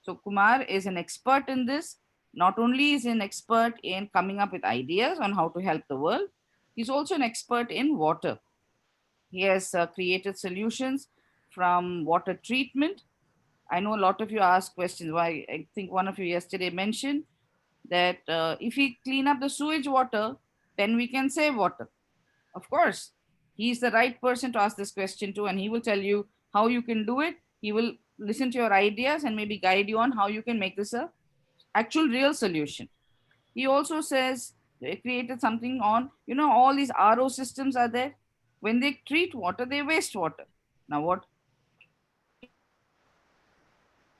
So Kumar is an expert in this. Not only is he an expert in coming up with ideas on how to help the world, he's also an expert in water. He has created solutions from water treatment. I know a lot of you ask questions. Why? I think one of you yesterday mentioned that if we clean up the sewage water, then we can save water. Of course, he's the right person to ask this question to, and he will tell you how you can do it. He will listen to your ideas and maybe guide you on how you can make this a actual real solution. He also says they created something on, all these RO systems are there. When they treat water, they waste water. Now, what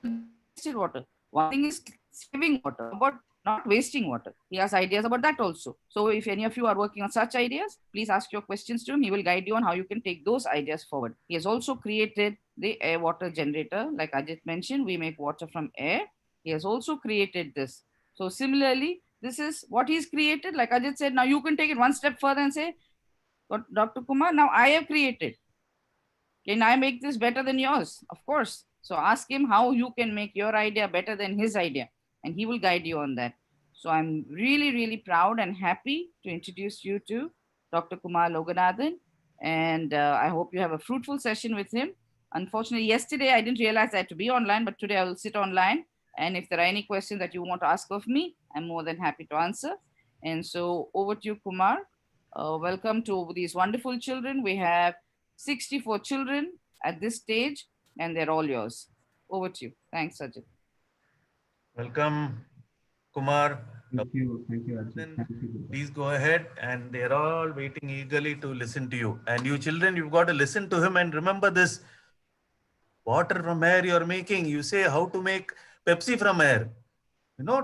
wasted water? One thing is saving water. How about not wasting water? He has ideas about that also. So, if any of you are working on such ideas, please ask your questions to him. He will guide you on how you can take those ideas forward. He has also created the air water generator. Like Ajit mentioned, we make water from air. He has also created this. So, similarly, this is what he's created. Like Ajit said, now you can take it one step further and say, Dr. Kumar, now I have created. Can I make this better than yours? Of course. So ask him how you can make your idea better than his idea, and he will guide you on that. So I'm really, really proud and happy to introduce you to Dr. Kumar Loganathan, and I hope you have a fruitful session with him. Unfortunately, yesterday I didn't realize I had to be online, but today I will sit online. And if there are any questions that you want to ask of me, I'm more than happy to answer. And so over to you, Kumar. Welcome to these wonderful children. We have 64 children at this stage, and they're all yours. Over to you. Thanks, Sajid. Welcome, Kumar. Thank you, Ajit. Then Thank you. please go ahead, and they're all waiting eagerly to listen to you. And you children, you've got to listen to him and remember this water from air you're making. You say how to make Pepsi from air.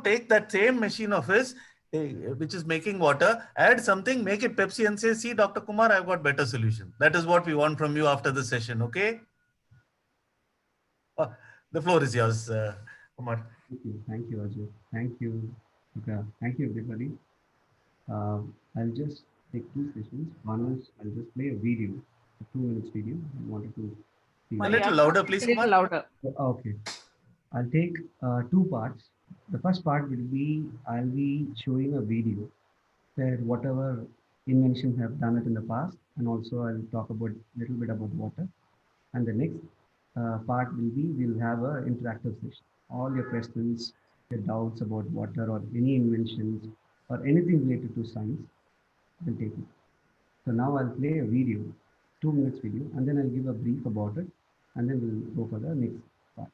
Take that same machine of his, which is making water, add something, make it Pepsi, and say, see, Dr. Kumar, I've got better solution. That is what we want from you after the session, okay? Uh, the floor is yours, Kumar. Thank you, Ajit. Thank you. Okay. Thank you, everybody. I'll just take two sessions. One is I'll just play a video, a 2 minutes video. I wanted to see A Sorry, that. little louder, please, a little Kumar. louder. Okay. I'll take two parts. The first part will be I'll be showing a video where whatever inventions have done it in the past, and also I'll talk about a little bit about water. And the next part will be we'll have a interactive session. All your questions, your doubts about water or any inventions or anything related to science, I'll take it. So now I'll play a video, 2 minutes video, and then I'll give a brief about it, and then we'll go for the next part.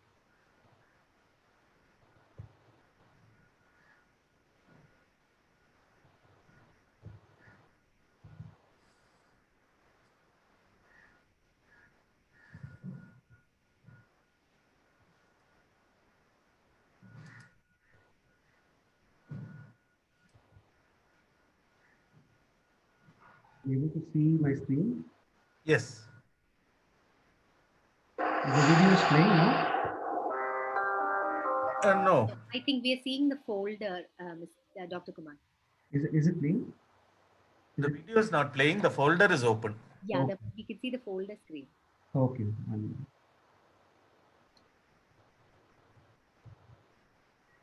You able to see my screen? Yes. The video is playing now. No. I think we are seeing the folder, Dr. Kumar. Is it playing? Is The it video is not playing. The folder is open. Yeah, okay? we can see the folder screen. Okay.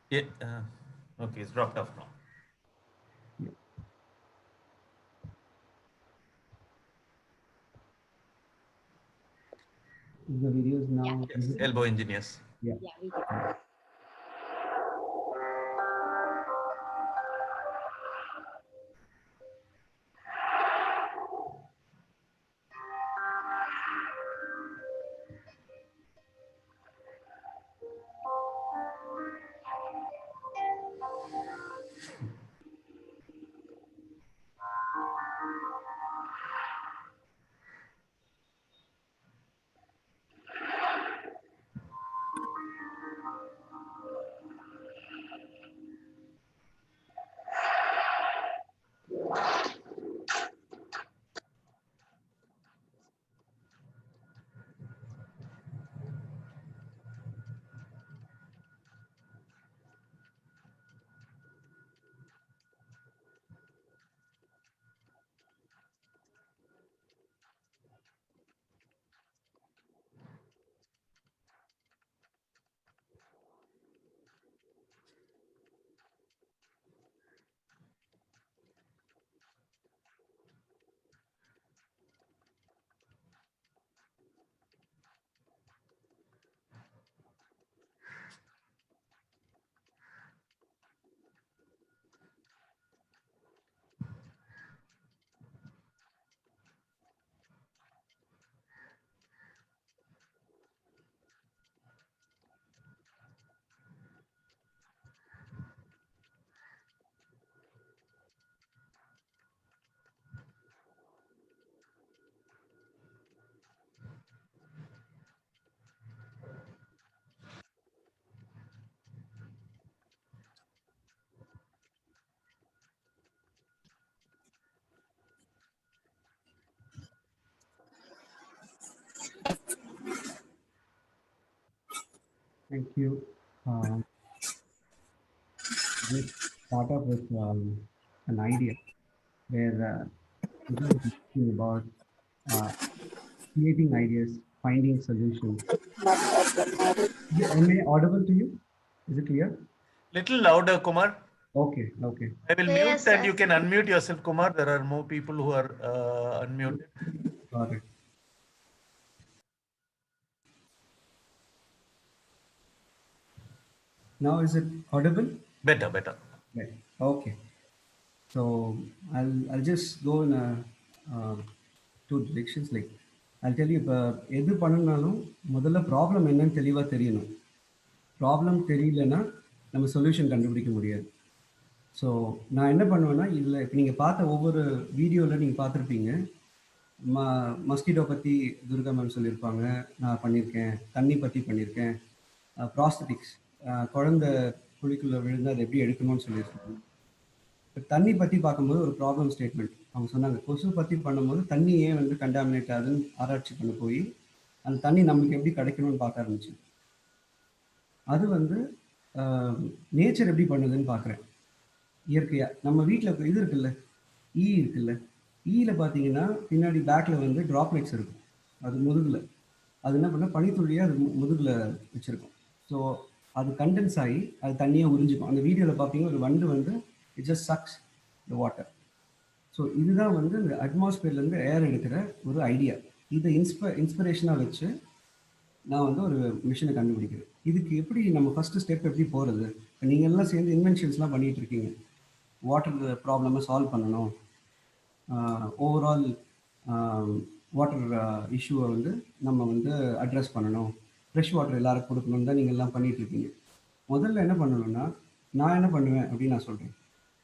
Yeah. Okay, it's dropped off now. Yeah. The video is Yeah, now Yes, visible. elbow engineers. Yeah. yeah, we can. Thank you. Let's start off with an idea where we're talking about uh, creating ideas, finding solutions. Am I audible to you? Is it clear? Little louder, Kumar. Okay, okay. I will Yes, mute and sir. you can unmute yourself, Kumar. There are more people who are unmuted. Got it. Now is it audible? Better, better. Right. Okay. So I'll just go in two directions. Like I'll tell you, எது பண்ணனாலும் முதல்ல problem என்னன்னு தெளிவாக தெரியணும். Problem தெரியலன்னா நம்ம solution கண்டுபிடிக்க முடியாது. So நான் என்ன பண்ணுவேன்னா, இதில் இப்போ நீங்கள் பார்த்த ஒவ்வொரு வீடியோவில் நீங்கள் பார்த்துருப்பீங்க. மஸ்கிட்டோ பற்றி துர்கா மேம் சொல்லியிருப்பாங்க, நான் பண்ணியிருக்கேன். தண்ணி பற்றி பண்ணியிருக்கேன். ப்ராஸ்தட்டிக்ஸ், குழந்தை குழிக்குள்ளே விழுந்து அதை எப்படி எடுக்கணும்னு சொல்லியிருக்காங்க. இப்போ தண்ணி பற்றி பார்க்கும்போது ஒரு ப்ராப்ளம் ஸ்டேட்மெண்ட் அவங்க சொன்னாங்க. கொசு பற்றி பண்ணும்போது தண்ணியே வந்து கண்டாமினேட் ஆகுதுன்னு ஆராய்ச்சி பண்ண போய் அந்த தண்ணி நம்மளுக்கு எப்படி கிடைக்கணும்னு பார்க்க ஆரம்பிச்சு. அது வந்து நேச்சர் எப்படி பண்ணுதுன்னு பார்க்குறேன். இயற்கையாக நம்ம வீட்டில் இது இருக்குல்ல, ஈ இருக்குல்ல, ஈயில் பார்த்தீங்கன்னா பின்னாடி பேக்கில் வந்து ட்ராப்லெட்ஸ் இருக்கும். அது முதுகில் அது என்ன பண்ண பனித்துள்ளியாக அது முதுகில் வச்சுருக்கும். ஸோ அது கண்டென்ஸ் ஆகி அது தண்ணியாக உறிஞ்சிக்கும். அந்த வீடியோவில் பார்த்தீங்கன்னா ஒரு வண்டு வந்து it just sucks the water. So இதுதான் வந்து இந்த அட்மாஸ்பியர்லேருந்து ஏர் எடுக்கிற ஒரு ஐடியா. இதை இன்ஸ்பிரேஷனாக வச்சு நான் வந்து ஒரு மிஷினை கண்டுபிடிக்கிறேன். இதுக்கு எப்படி நம்ம ஃபஸ்ட்டு ஸ்டெப் எப்படி போகிறது? இப்போ நீங்கள் எல்லாம் சேர்ந்து இன்வென்ஷன்ஸ்லாம் பண்ணிகிட்டு இருக்கீங்க. வாட்டர் ப்ராப்ளமை சால்வ் பண்ணணும், ஓவரால் வாட்டர் இஷ்யூவை வந்து நம்ம வந்து அட்ரஸ் பண்ணணும், ஃப்ரெஷ் வாட்டர் எல்லாருக்கும் கொடுக்கணும் தான் நீங்கள் எல்லாம் பண்ணிகிட்டு இருக்கீங்க. முதல்ல என்ன பண்ணணும்னா, நான் என்ன பண்ணுவேன் அப்படின்னு நான் சொல்கிறேன்.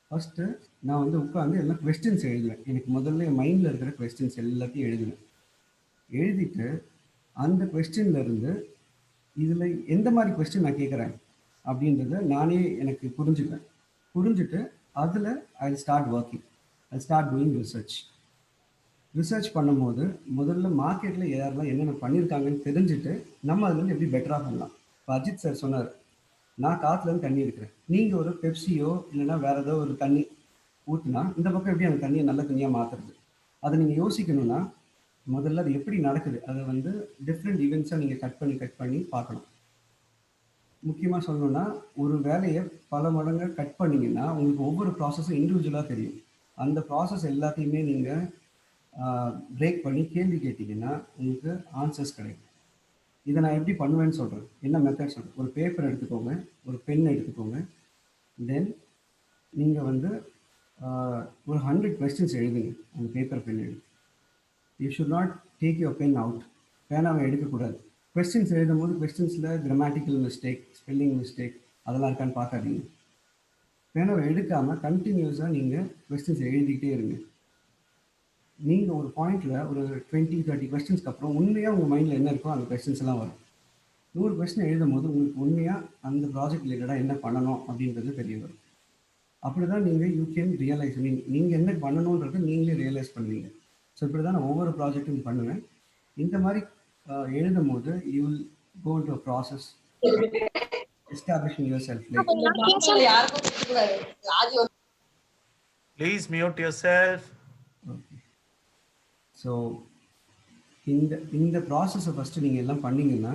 ஃபஸ்ட்டு நான் வந்து உட்காந்து எல்லாம் கொஸ்டின்ஸ் எழுதுவேன். எனக்கு முதல்ல என் மைண்டில் இருக்கிற கொஸ்டின்ஸ் எல்லாத்தையும் எழுதுவேன். எழுதிட்டு அந்த கொஸ்டின்லேருந்து இதில் எந்த மாதிரி கொஸ்டின் நான் கேட்குறேன் அப்படின்றத நானே எனக்கு புரிஞ்சுப்பேன். புரிஞ்சுட்டு அதில் I start working, I start doing research பண்ணும்போது முதல்ல மார்க்கெட்டில் யாரெல்லாம் என்னென்ன பண்ணியிருக்காங்கன்னு தெரிஞ்சுட்டு நம்ம அதுலேருந்து எப்படி பெட்டராக பண்ணலாம். இப்போ அஜித் சார் சொன்னார், நான் காற்றுலேருந்து தண்ணி எடுக்கிறேன், நீங்கள் ஒரு பெப்சியோ இல்லைன்னா வேறு ஏதோ ஒரு தண்ணி ஊற்றுனா இந்த பக்கம் எப்படி அந்த தண்ணியை நல்ல தண்ணியாக மாற்றுறது. அதை நீங்கள் யோசிக்கணும்னா முதல்ல அது எப்படி நடக்குது, அதை வந்து டிஃப்ரெண்ட் ஈவெண்ட்ஸாக நீங்கள் கட் பண்ணி பார்க்கணும். முக்கியமாக சொல்லணும்னா ஒரு வேலையை பல மடங்கு கட் பண்ணிங்கன்னா உங்களுக்கு ஒவ்வொரு ப்ராசஸும் இண்டிவிஜுவலாக தெரியும். அந்த ப்ராசஸ் எல்லாத்தையுமே நீங்கள் பிரேக் பண்ணி கேள்வி கேட்டிங்கன்னா உங்களுக்கு ஆன்சர்ஸ் கிடைக்கும். இதை நான் எப்படி பண்ணுவேன்னு சொல்கிறேன், என்ன மெத்தட் சொல்கிறேன். ஒரு பேப்பர் எடுத்துக்கோங்க, ஒரு பென் எடுத்துக்கோங்க. தென் நீங்கள் வந்து ஒரு 100 கொஸ்டின்ஸ் எழுதுங்க அந்த பேப்பர் பென் எடுத்து. You should not take your pen out. பேனாவை எடுக்கக்கூடாது. கொஸ்டின்ஸ் எழுதும் போது கொஸ்டின்ஸில் கிராமட்டிக்கல் மிஸ்டேக், ஸ்பெல்லிங் மிஸ்டேக் அதெல்லாம் இருக்கான்னு பார்க்காதீங்க. பேனாவை எடுக்காமல் கண்டினியூஸாக நீங்கள் கொஸ்டின்ஸ் எழுதிக்கிட்டே இருங்க. நீங்கள் ஒரு பாயிண்டில் ஒரு 20-30 கொஸ்டின்ஸ்க்கு அப்புறம் உண்மையாக உங்கள் மைண்டில் என்ன இருக்கோ அந்த கொஸ்டின்ஸ் எல்லாம் வரும். 100 கொஸ்டின் எழுதும் போது உங்களுக்கு உண்மையாக அந்த ப்ராஜெக்ட் ரிலேட்டடாக என்ன பண்ணணும் அப்படின்றது தெரிய வரும். அப்படி தான் நீங்கள் யூ கேன் ரியலைஸ், நீங்கள் என்ன பண்ணணுன்றது நீங்களே ரியலைஸ் பண்ணுவீங்க. ஸோ இப்படி தான் நான் ஒவ்வொரு ப்ராஜெக்ட்டும் பண்ணுவேன். இந்த மாதிரி எழுதும் போது you will go into a process establishing yourself. Please mute yourself. Okay. So இந்த ப்ராசஸை ஃபஸ்ட்டு நீங்கள் எல்லாம் பண்ணிங்கன்னா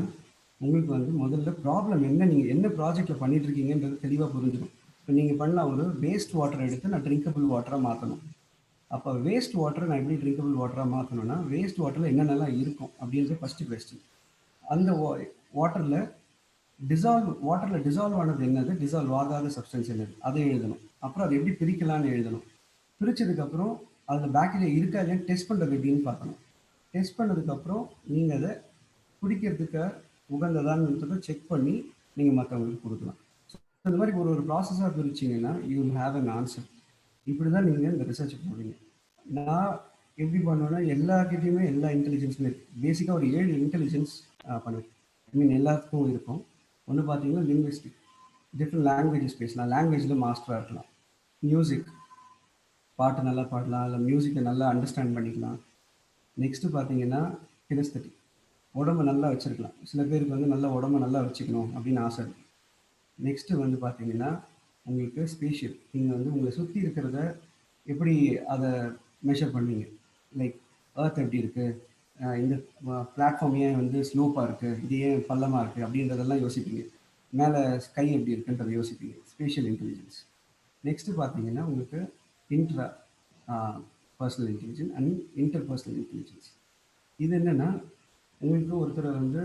உங்களுக்கு வந்து முதல்ல ப்ராப்ளம் என்ன, நீங்கள் என்ன ப்ராஜெக்டில் பண்ணிட்டு இருக்கீங்கன்றது தெளிவாக புரிஞ்சிடும். இப்போ நீங்கள் பண்ணலாம், ஒரு வேஸ்ட் வாட்டர் எடுத்து நான் ட்ரிங்கபிள் வாட்டராக மாற்றணும். அப்போ வேஸ்ட் வாட்டரை நான் எப்படி ட்ரிங்கபிள் வாட்டராக மாற்றணும்னா, வேஸ்ட் வாட்டரில் என்னென்னலாம் இருக்கும் அப்படின்றது ஃபஸ்ட்டு கொஸ்டின். அந்த வாட்டரில் டிசால்வ் ஆனது என்னது, டிசால்வ் ஆகாத சப்ஸ்டன்ஸ் என்னது, அதை எழுதணும். அப்புறம் அதை எப்படி பிரிக்கலான்னு எழுதணும். பிரித்ததுக்கப்புறம் அதில் பாக்டீரியா இருக்கா இல்லையா டெஸ்ட் பண்ணுறது எப்படின்னு பார்க்கணும். டெஸ்ட் பண்ணதுக்கப்புறம் நீங்கள் அதை குடிக்கிறதுக்கு உகந்ததான்னு செக் பண்ணி நீங்கள் மற்றவங்களுக்கு கொடுக்கலாம். ஸோ இந்த மாதிரி ஒரு ப்ராசஸாக பிரிச்சிங்கன்னா you will have an answer. இப்படி தான் நீங்கள் இந்த ரிசர்ச் போடுவீங்க. நான் எப்படி பண்ணுவேன்னா, எல்லாருக்கிட்டையுமே எல்லா இன்டெலிஜென்ஸுமே இருக்குது. பேசிக்காக ஒரு 7 இன்டெலிஜென்ஸ் பண்ணுவேன். ஐ மீன் எல்லாத்துக்கும் இருக்கும். ஒன்று பார்த்தீங்கன்னா லிங்குவிஸ்டிக், டிஃப்ரெண்ட் லாங்குவேஜஸ் பேசலாம், லாங்குவேஜில் மாஸ்டராக இருக்கலாம். மியூசிக், பாட்டு நல்லா பாடலாம், இல்லை மியூசிக்கை நல்லா அண்டர்ஸ்டாண்ட் பண்ணிக்கலாம். நெக்ஸ்ட்டு பார்த்தீங்கன்னா கினஸ்தட்டிக், உடம்பை நல்லா வச்சிருக்கலாம். சில பேருக்கு வந்து நல்ல உடம்பை நல்லா வச்சுக்கணும் அப்படின்னு ஆசை இருக்கும். நெக்ஸ்ட்டு வந்து பார்த்தீங்கன்னா உங்களுக்கு ஸ்பேஷியல். நீங்கள் வந்து உங்களை சுற்றி இருக்கிறத எப்படி அதை மெஷர் பண்ணுவீங்க? லைக் எர்த் எப்படி இருக்குது, இந்த பிளாட்ஃபார்ம் ஏன் வந்து ஸ்லோப்பாக இருக்குது, இது ஏன் பள்ளமாக இருக்குது அப்படின்றதெல்லாம் யோசிப்பீங்க. மேலே ஸ்கை எப்படி இருக்குன்றதை யோசிப்பீங்க. Spatial intelligence. நெக்ஸ்ட்டு பார்த்தீங்கன்னா உங்களுக்கு intra personal intelligence and inter personal intelligence. இது என்னென்னா உங்களுக்கு ஒருத்தரை வந்து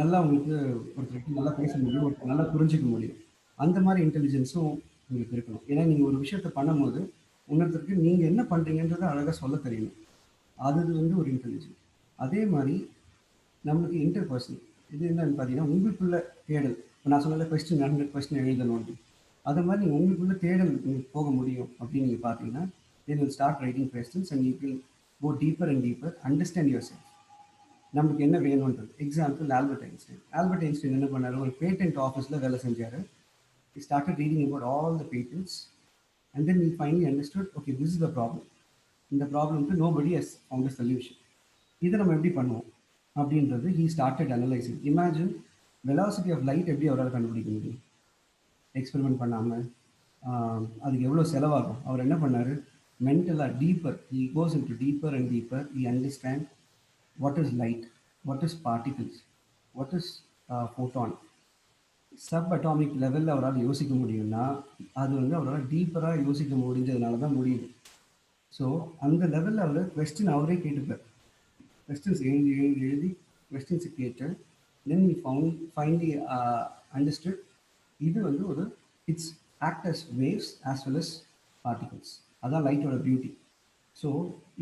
நல்லா உங்களுக்கு ஒருத்தருக்கு நல்லா பேச முடியும், ஒருத்தர் நல்லா புரிஞ்சிக்க முடியும். அந்த மாதிரி இன்டெலிஜென்ஸும் உங்களுக்கு இருக்கணும். ஏன்னா நீங்கள் ஒரு விஷயத்த பண்ணும்போது இன்னொருத்தருக்கு நீங்கள் என்ன பண்ணுறீங்கன்றதை அழகாக சொல்ல தெரியணும். அது வந்து ஒரு இன்டெலிஜென்ஸ். அதே மாதிரி நம்மளுக்கு இன்டர் பர்சனல். இது என்னன்னு பார்த்தீங்கன்னா உங்களுக்குள்ள தேடல். இப்போ நான் சொன்னால கொஸ்டின் 100 கொஸ்டின் எழுதணும். அது மாதிரி நீங்கள் உங்களுக்குள்ள தேடல் உங்களுக்கு போக முடியும் அப்படின்னு நீங்கள் பார்த்தீங்கன்னா then you'll start writing questions and you will go deeper and deeper, understand yourself. நமக்கு என்ன வேணும்ன்றது. Example Albert Einstein. Albert Einstein என்ன பண்ணார்? ஒரு பேட்டன்ட் ஆஃபீஸில் வேலை செஞ்சார். He started reading about all the patents and then he finally understood, okay, this is the problem. இந்த ப்ராப்ளம்க்கு nobody has found a solution. இதை நம்ம எப்படி பண்ணுவோம் அப்படின்றது he started analyzing. Imagine velocity of light எப்படி அவரால் கண்டுபிடிக்க முடியும்? எக்ஸ்பெரிமெண்ட் பண்ணாமல். அதுக்கு எவ்வளோ செலவாகும்? அவர் என்ன பண்ணார்? மென்டலாக deeper, he goes into deeper and deeper. He understand what is light, what is particles, what is photon. Sub atomic லெவலில் அவரால் யோசிக்க முடியும்னா அது வந்து அவரால் டீப்பராக யோசிக்க முடிஞ்சதுனால தான் முடியுது. ஸோ அந்த லெவலில் அவர் கொஸ்டின் அவரே கேட்டுப்பார். கொஸ்டின்ஸ் எழுதி எழுதி எழுதி கொஸ்டின்ஸை கேட்டு தென் he finally understood இது வந்து ஒரு it's act as waves as well as particles. அதான் லைட்டோட பியூட்டி. ஸோ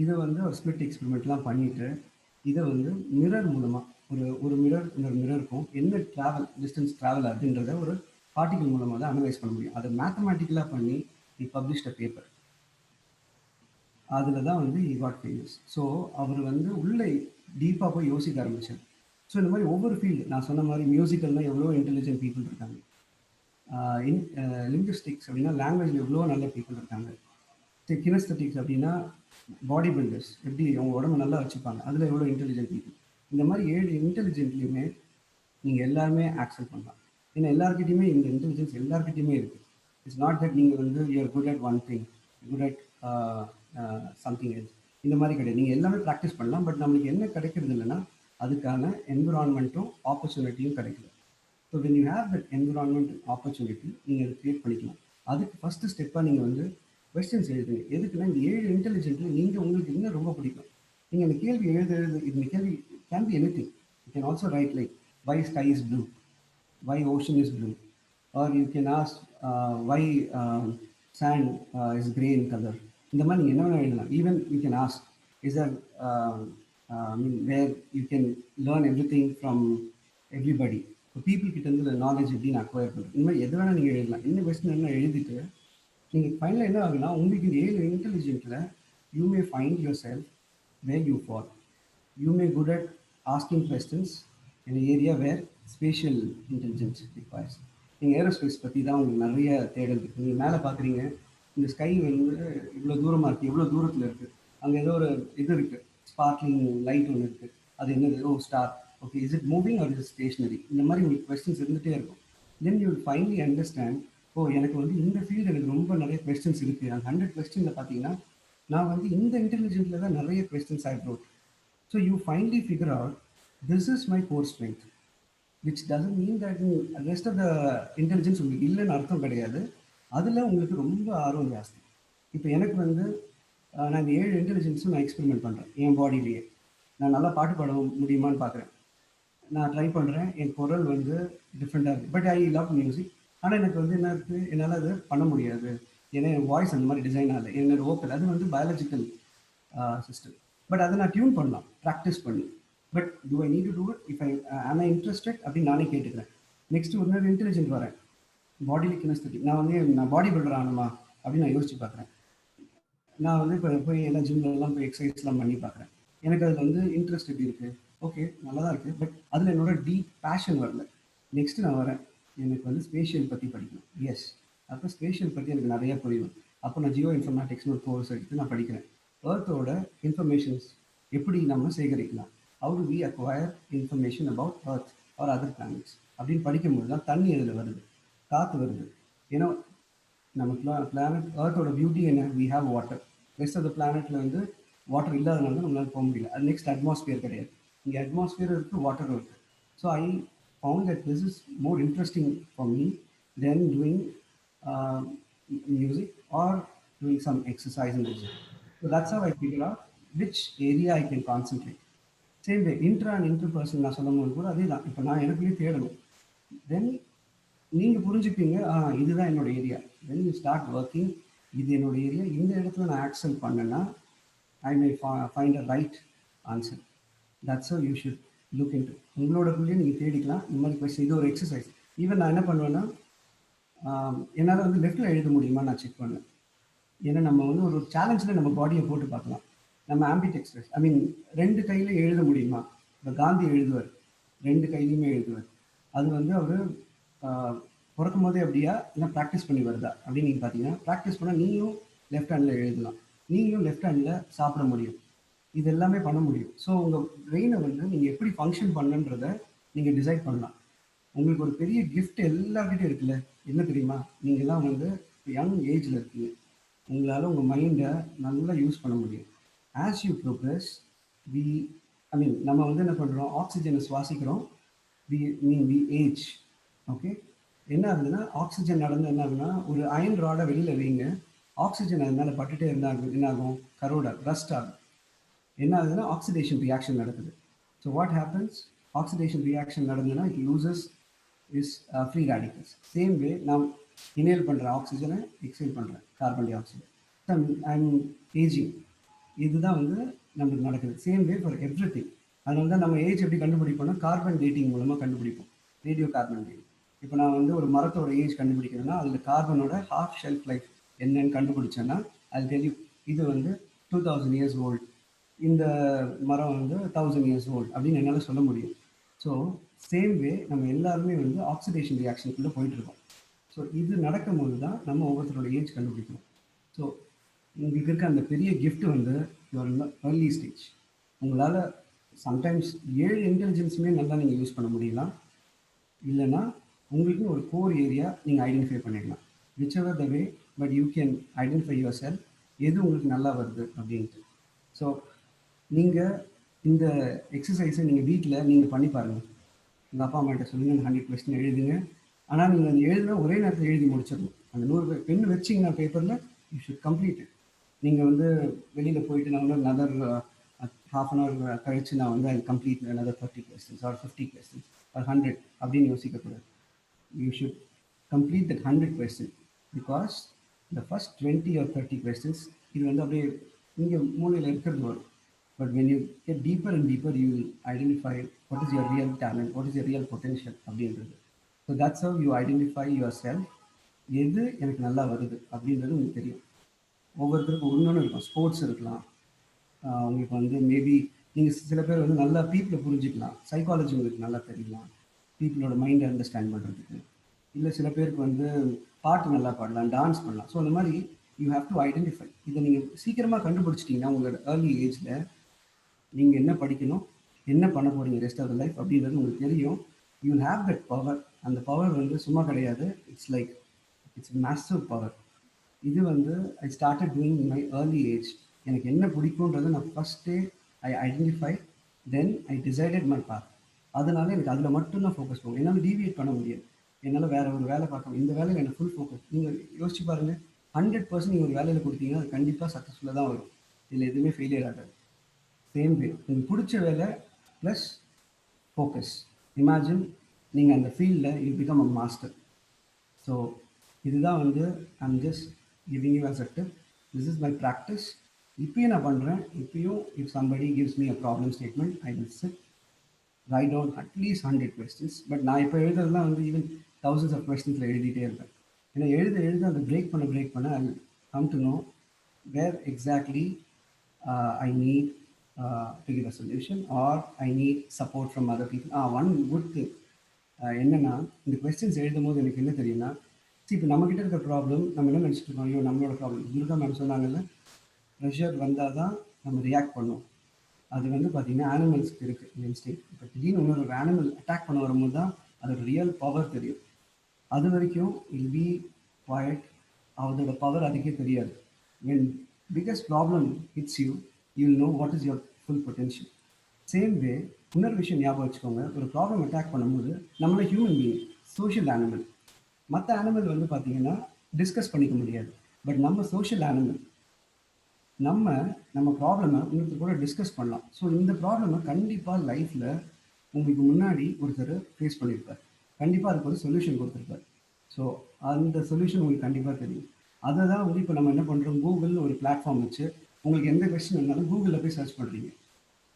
இதை வந்து ஒரு ஸ்பிளிட் எக்ஸ்பெரிமெண்ட்லாம் பண்ணிவிட்டு இதை வந்து மிரர் மூலமாக ஒரு மிரர் இன்னொரு மிரருக்கும் என்ன டிஸ்டன்ஸ் ட்ராவல் ஆகுதுன்றத ஒரு பார்ட்டிகல் மூலமாக தான் அனலைஸ் பண்ண முடியும். அதை மேத்தமேட்டிக்கலாக பண்ணி he published a paper. அதில் தான் வந்து he got famous. ஸோ அவர் வந்து உள்ளே டீப்பாக போய் யோசிக்க ஆரம்பித்தார். ஸோ இந்த மாதிரி ஒவ்வொரு ஃபீல்டு நான் சொன்ன மாதிரி மியூசிக்கல்னால் எவ்வளோ இன்டெலிஜென்ட் பீப்புள் இருக்காங்க. லிங்குஸ்டிக்ஸ் அப்படின்னா லாங்குவேஜில் எவ்வளோ நல்ல பீப்புள் இருக்காங்க. கினஸ்தட்டிக்ஸ் அப்படின்னா பாடி பில்டர்ஸ் எப்படி அவங்க உடம்பு நல்லா வச்சுப்பாங்க, அதில் எவ்வளோ இன்டெலிஜென்ட் பீப்புள். இந்த மாதிரி 7 இன்டெலிஜென்ட்லேயுமே நீங்கள் எல்லாருமே ஆக்செப்ட் பண்ணலாம். ஏன்னா எல்லாருக்கிட்டையுமே இந்த இன்டெலிஜென்ஸ் எல்லாருக்கிட்டையுமே இருக்குது. இட்ஸ் நாட் தட் நீங்கள் வந்து you're good at one thing, good at something else, இந்த மாதிரி கிடையாது. நீங்கள் எல்லாமே ப்ராக்டிஸ் பண்ணலாம். பட் நம்மளுக்கு என்ன கிடைக்கிறது இல்லைன்னா அதுக்கான என்விரான்மெண்ட்டும் ஆப்பர்ச்சுனிட்டியும் கிடைக்கல. So when you have that environment opportunity நீங்கள் அதை க்ரியேட் பண்ணிக்கலாம். அதுக்கு ஃபஸ்ட்டு ஸ்டெப்பாக நீங்கள் வந்து கொஸ்டின்ஸ் எழுதுங்க. எதுக்குன்னா இந்த 7 இன்டெலிஜென்ட்டில் நீங்கள் உங்களுக்கு என்ன ரொம்ப பிடிக்கும், நீங்கள் அந்த கேள்வி இந்த கேள்வி can be anything. You can also write like why sky is blue, why ocean is blue, or you can ask why sand is grey in color. இந்த மாதிரி நீங்கள் என்ன வேணால் எழுதலாம். Even you can ask is there where you can learn everything from everybody. இப்போ people கிட்ட இருந்து knowledge எப்படி நான் அக்வயர் பண்ணுறேன், இந்த மாதிரி எது வேணால் நீங்கள் எழுதலாம். என்ன கொஸ்டின் என்ன எழுதிட்டு நீங்கள் ஃபைனலாக என்ன ஆகுனா உங்களுக்கு இந்த 7 இன்டெலிஜென்ட்டில் you may find yourself where you fall. You may good at asking questions in area where spatial intelligence requires. நீங்கள் ஏரோஸ்பேஸ் பற்றி தான் உங்களுக்கு நிறைய தேடல் இருக்குது. நீங்கள் மேலே பார்க்குறீங்க, இந்த ஸ்கை வந்து இவ்வளோ தூரமாக இருக்குது, எவ்வளோ தூரத்தில் இருக்குது, அங்கே ஏதோ ஒரு இது இருக்குது, ஸ்பார்க்லிங் லைட் ஒன்று இருக்குது, அது என்னது? Oh star. Okay, is it moving or is stationary? இந்த மாதிரி உங்களுக்கு கொஸ்டின்ஸ் இருந்துகிட்டே இருக்கும். Then you will finally understand, oh எனக்கு வந்து இந்த ஃபீல்டு எனக்கு ரொம்ப நிறைய கொஸ்டின்ஸ் இருக்குது. அந்த 100 கொஸ்டினில் பார்த்தீங்கன்னா நான் வந்து இந்த இன்டெலிஜென்ட்டில் தான் நிறைய questions I broad. So you finally figure out this is my core strength, which doesn't mean that rest of the intelligence உங்களுக்கு இல்லைன்னு அர்த்தம் கிடையாது. அதில் உங்களுக்கு ரொம்ப ஆர்வம் ஜாஸ்தி. இப்போ எனக்கு வந்து நான் இந்த 7 இன்டெலிஜென்ஸும் நான் எக்ஸ்பெரிமெண்ட் பண்ணுறேன் என் பாடியிலேயே. நான் நல்லா பாட்டு பாட முடியுமான்னு பார்க்குறேன், நான் ட்ரை பண்ணுறேன். என் குரல் வந்து டிஃப்ரெண்ட்டாக இருக்குது, பட் ஐ லவ் மியூசிக். ஆனால் எனக்கு வந்து என்ன இருக்குது, என்னால் அதை பண்ண முடியாது. ஏன்னா என் வாய்ஸ் அந்த மாதிரி டிசைன் ஆகலை. என்னோட வோக்கல் அது வந்து பயாலஜிக்கல் சிஸ்டம். பட் அதை நான் டியூன் பண்ணலாம் ப்ராக்டிஸ் பண்ணி. But to I need to do it if I interested அப்படின்னு நானே கேட்டுக்கிறேன். நெக்ஸ்ட் ஒரு நேரம் இன்டெலிஜென்ட் வரேன், பாடியில் கினஸ்தட்டிக். நான் பாடி பில்டர் ஆகணுமா அப்படின்னு நான் யோசிச்சு பார்க்குறேன். நான் வந்து இப்போ போய் எல்லாம் ஜிம்லலாம் போய் எக்ஸசைஸ்லாம் பண்ணி பார்க்குறேன். எனக்கு அதில் வந்து இன்ட்ரெஸ்ட் எப்படி இருக்குது, ஓகே நல்லா தான் இருக்குது, பட் அதில் என்னோட டீப் பேஷன் வரல. நெக்ஸ்ட்டு நான் வரேன், எனக்கு வந்து ஸ்பேஷியல் பற்றி படிக்கணும். எஸ், அப்போ ஸ்பேஷியல் பற்றி எனக்கு நிறையா புரியும். அப்போ நான் ஜியோ இன்ஃபர்மேட்டிக்ஸ்னு ஒரு கோர்ஸ் எடுத்து நான் படிக்கிறேன். ஏர்த்தோட இன்ஃபர்மேஷன்ஸ் எப்படி நம்ம சேகரிக்கலாம், how do we acquire information about earth or other planets அப்படின்னு படிக்கும்போது தான் தண்ணி இதில் வருது, காற்று வருது. ஏன்னா நம்ம பிளானட் எர்த்தோட பியூட்டி என்ன, we have water. Rest of the பிளானெட்ல வந்து வாட்டர் இல்லாதனால தான் நம்மளால போக முடியல. அது நெக்ஸ்ட் அட்மாஸ்பியர் கிடையாது, இங்கே அட்மாஸ்பியர் இருக்குது, வாட்டர் இருக்குது. So I found that this is more interesting for me then doing music or doing some exercise in the gym. So that's how I figure out which area I can concentrate. Same way, intra and interpersonal நான் சொல்லும்போது கூட அதே தான். இப்போ நான் எனக்குள்ளே தேடணும், தென் நீங்கள் புரிஞ்சுப்பீங்க, இதுதான் என்னோட area. Then you start working, இது என்னோட ஏரியா, இந்த இடத்துல நான் ஆக்சல் பண்ணேன்னா I may find a right answer. That's how you should look into. உங்களோடக்குள்ளேயே நீங்கள் தேடிக்கலாம் இந்த மாதிரி கொஸ்டின். இது ஒரு எக்ஸசைஸ். ஈவன் நான் என்ன பண்ணுவேன்னா, என்னால் வந்து லெஃப்டில் எழுத முடியுமா நான் செக் பண்ணேன். ஏன்னா நம்ம வந்து ஒரு சேலஞ்சில் நம்ம பாடியை போட்டு பார்க்கலாம். நம்ம ஆம்பிடெக்ஸ்பிரஸ், ஐ மீன் 2 கையில் எழுத முடியுமா. இப்போ காந்தி எழுதுவார், 2 கையிலையுமே எழுதுவார். அது வந்து அவர் பிறக்கும் போதே அப்படியா இல்லை ப்ராக்டிஸ் பண்ணி வருதா அப்படின்னு நீங்கள் பார்த்தீங்கன்னா, ப்ராக்டிஸ் பண்ணால் நீங்களும் லெஃப்ட் ஹேண்டில் எழுதலாம், நீங்களும் லெஃப்ட் ஹேண்டில் சாப்பிட முடியும், இது எல்லாமே பண்ண முடியும். ஸோ உங்கள் பிரெயினை வந்து நீங்கள் எப்படி ஃபங்க்ஷன் பண்ணுன்றத நீங்கள் டிசைட் பண்ணலாம். உங்களுக்கு ஒரு பெரிய கிஃப்ட் எல்லார்கிட்டையும் இருக்குல்ல, என்ன தெரியுமா, நீங்கள்லாம் வந்து யங் ஏஜில் இருக்கீங்க, உங்களால் உங்கள் மைண்டை நல்லா யூஸ் பண்ண முடியும். ஆஸ் யூ ப்ரோக்ரஸ் நம்ம வந்து என்ன பண்ணுறோம், ஆக்சிஜனை சுவாசிக்கிறோம், வி ஏஜ். ஓகே, என்ன ஆகுதுன்னா ஆக்சிஜன் நடந்து என்ன ஆகுதுன்னா, ஒரு அயன் ராடை வெளியில் வைங்க, ஆக்சிஜன் அதனால பட்டுட்டே இருந்தால் என்ன ஆகும், கரோட ரஸ்ட் ஆகும். என்ன ஆகுதுன்னா ஆக்சிடேஷன் ரியாக்ஷன் நடக்குது. So what happens, oxidation reaction நடந்ததுன்னா it loses is free radicals. Same way நான் இன்ஹேல் பண்ணுற ஆக்சிஜனை எக்ஸேல் பண்ணுறேன், carbon dioxide, I'm ageing. இதுதான் வந்து நம்மளுக்கு நடக்குது. Same way for everything. அதனால தான் நம்ம ஏஜ் எப்படி கண்டுபிடிப்போம்னா கார்பன் டேட்டிங் மூலமாக கண்டுபிடிப்போம், ரேடியோ கார்பன் டேட்டிங். இப்போ நான் வந்து ஒரு மரத்தோட ஏஜ் கண்டுபிடிக்கிறேன்னா அதில் கார்பனோட ஹாஃப் ஷெல்ஃப் லைஃப் என்னன்னு கண்டுபிடிச்சேன்னா அது தெரியும், இது வந்து 2000 years old, இந்த மரம் வந்து 1000 years old அப்படின்னு என்னால் சொல்ல முடியும். ஸோ சேம் வே நம்ம எல்லாருமே வந்து ஆக்சிடேஷன் ரியாக்ஷனுக்குள்ளே போயிட்டுருக்கோம். ஸோ இது நடக்கும்போது தான் நம்ம ஒவ்வொருத்தரோட ஏஜ் கண்டுபிடிக்கணும். ஸோ உங்களுக்கு இருக்க அந்த பெரிய கிஃப்ட் வந்து யுவர் ஏர்லி ஸ்டேஜ். உங்களால் சம்டைம்ஸ் 7 இன்டெலிஜென்ஸுமே நல்லா நீங்கள் யூஸ் பண்ண முடியலாம், இல்லைன்னா உங்களுக்கு ஒரு கோர் ஏரியா நீங்கள் ஐடென்டிஃபை பண்ணிடலாம். Which ever the way, but you can identify your self, எது உங்களுக்கு நல்லா வருது அப்படின்ட்டு. ஸோ நீங்கள் இந்த எக்ஸசைஸை நீங்கள் வீட்டில் நீங்கள் பண்ணி பாருங்கள். உங்கள் அப்பா அம்மாட்ட சொல்லுங்கள், அந்த 100 கொஸ்டின் எழுதுங்க. ஆனால் நீங்கள் அந்த எழுதுனா ஒரே நேரத்தில் எழுதி முடிச்சிடணும். அந்த 100 பெண் வச்சிங்கன்னா பேப்பரில் யூ ஷுட் கம்ப்ளீட் இட். நீங்கள் வந்து வெளியில் போயிட்டு நான் வந்து another half an hour கழிச்சு நான் வந்து I complete another 30 questions or 50 questions or 100 அப்படின்னு யோசிக்கக்கூடாது. You should complete that 100 questions because the first 20 or 30 questions இது வந்து அப்படியே இங்கே மூலையில் இருக்கிறது வரும். But when you get deeper and deeper, you will identify what is your real talent, what is your real potential அப்படின்றது. So that's how you identify yourself. எது எனக்கு நல்லா வருது அப்படின்றது உங்களுக்கு தெரியும். ஒவ்வொருத்தருக்கும் ஒன்று இருக்கும். ஸ்போர்ட்ஸ் இருக்கலாம், உங்களுக்கு வந்து மேபி நீங்கள் சில பேர் வந்து நல்லா பீப்புளை புரிஞ்சுக்கலாம், சைக்காலஜி உங்களுக்கு நல்லா தெரியலாம், பீப்புளோட மைண்டை அண்டர்ஸ்டாண்ட் பண்ணுறதுக்கு. இல்லை சில பேருக்கு வந்து பாட்டு நல்லா பாடலாம், டான்ஸ் பண்ணலாம். ஸோ அந்த மாதிரி யூ ஹேவ் டு ஐடென்டிஃபை. இதை நீங்கள் சீக்கிரமாக கண்டுபிடிச்சிட்டிங்கன்னா உங்களோட ஏர்லி ஏஜில் நீங்கள் என்ன படிக்கணும், என்ன பண்ண போகிறீங்க ரெஸ்ட் ஆஃப் த லைஃப் அப்படின்றது உங்களுக்கு தெரியும். You will have that power. அந்த பவர் வந்து சும்மா கிடையாது, இட்ஸ் மேசிவ் பவர். இது வந்து I started doing in my early age. எனக்கு என்ன பிடிக்குன்றதை நான் ஃபஸ்ட்டே I identify, then I decided my path. அதனால எனக்கு அதில் மட்டும்தான் ஃபோக்கஸ் பண்ணும். என்னால் டீவியேட் பண்ண முடியாது, என்னால் வேறு ஒரு வேலை பார்க்க, இந்த வேலையில் எனக்கு ஃபுல் ஃபோக்கஸ். நீங்கள் யோசிச்சு பாருங்கள், 100% நீங்கள் ஒரு வேலையில் கொடுத்தீங்கன்னா அது கண்டிப்பாக சக்ஸஸ்ஃபுல்லாக தான் வரும், இதில் எதுவுமே ஃபெயிலியர் ஆகாது. சேம் வே உங்களுக்கு பிடிச்ச வேலை ப்ளஸ் ஃபோக்கஸ். இமேஜின் நீங்கள் அந்த ஃபீல்டில் you become a master. So இதுதான் வந்து I'm just giving you as a tip. This is my practice. இப்பயும் நான் பண்ணுறேன். இப்பயும் if somebody gives me a problem statement, I will sit write down at least 100 questions. But நான் இப்போ எழுதுறதுலாம் வந்து even thousands of questions எழுதிட்டே இருப்பேன். ஏன்னா எழுத அந்த பிரேக் பண்ண I come to know where exactly I need to give a solution or I need support from other people. One good thing என்னன்னா, இந்த கொஸ்டின்ஸ் எழுதும் போது எனக்கு என்ன தெரியும்னா, இப்போ நம்மக்கிட்ட இருக்க ப்ராப்ளம் நம்ம என்ன நினச்சிட்டு இருக்கோம், நம்மளோட ப்ராப்ளம். துர்கா மேம் சொன்னாங்கல்ல, ப்ரெஷர் வந்தால் தான் நம்ம ரியாக்ட் பண்ணுவோம். அது வந்து பார்த்தீங்கன்னா அனிமல்ஸ்க்கு இருக்குது இந்த இன்ஸ்டிங். இப்போ திடீர்னு இன்னொரு அனிமல் அட்டாக் பண்ண வரும்போது தான் அதோட ரியல் பவர் தெரியும். அது வரைக்கும் இல் பி குவாய்ட், அதோட பவர் அதுக்கே தெரியாது. when biggest problem hits you, you'll know what is your full potential. Same way இன்னொரு விஷயம் ஞாபகம் வச்சுக்கோங்க, ஒரு ப்ராப்ளம் அட்டாக் பண்ணும்போது நம்மள ஹியூமன் பீயிங், சோஷியல் அனிமல். மற்ற அனிமல் வந்து பார்த்தீங்கன்னா டிஸ்கஸ் பண்ணிக்க முடியாது, பட் நம்ம சோஷியல் அனிமல். நம்ம ப்ராப்ளமை இன்னொருத்தர் கூட டிஸ்கஸ் பண்ணலாம். ஸோ இந்த ப்ராப்ளமை கண்டிப்பாக லைஃப்பில் உங்களுக்கு முன்னாடி ஒருத்தர் ஃபேஸ் பண்ணியிருப்பார், கண்டிப்பாக அதுக்கு ஒரு சொல்யூஷன் கொடுத்துருப்பார். ஸோ அந்த சொல்யூஷன் உங்களுக்கு கண்டிப்பாக தெரியும். அதை தான் வந்து இப்போ நம்ம என்ன பண்ணுறோம், கூகுள் ஒரு பிளாட்ஃபார்ம் வச்சு உங்களுக்கு எந்த கொஸ்டின் இருந்தாலும் கூகுளில் போய் சர்ச் பண்ணுறீங்க.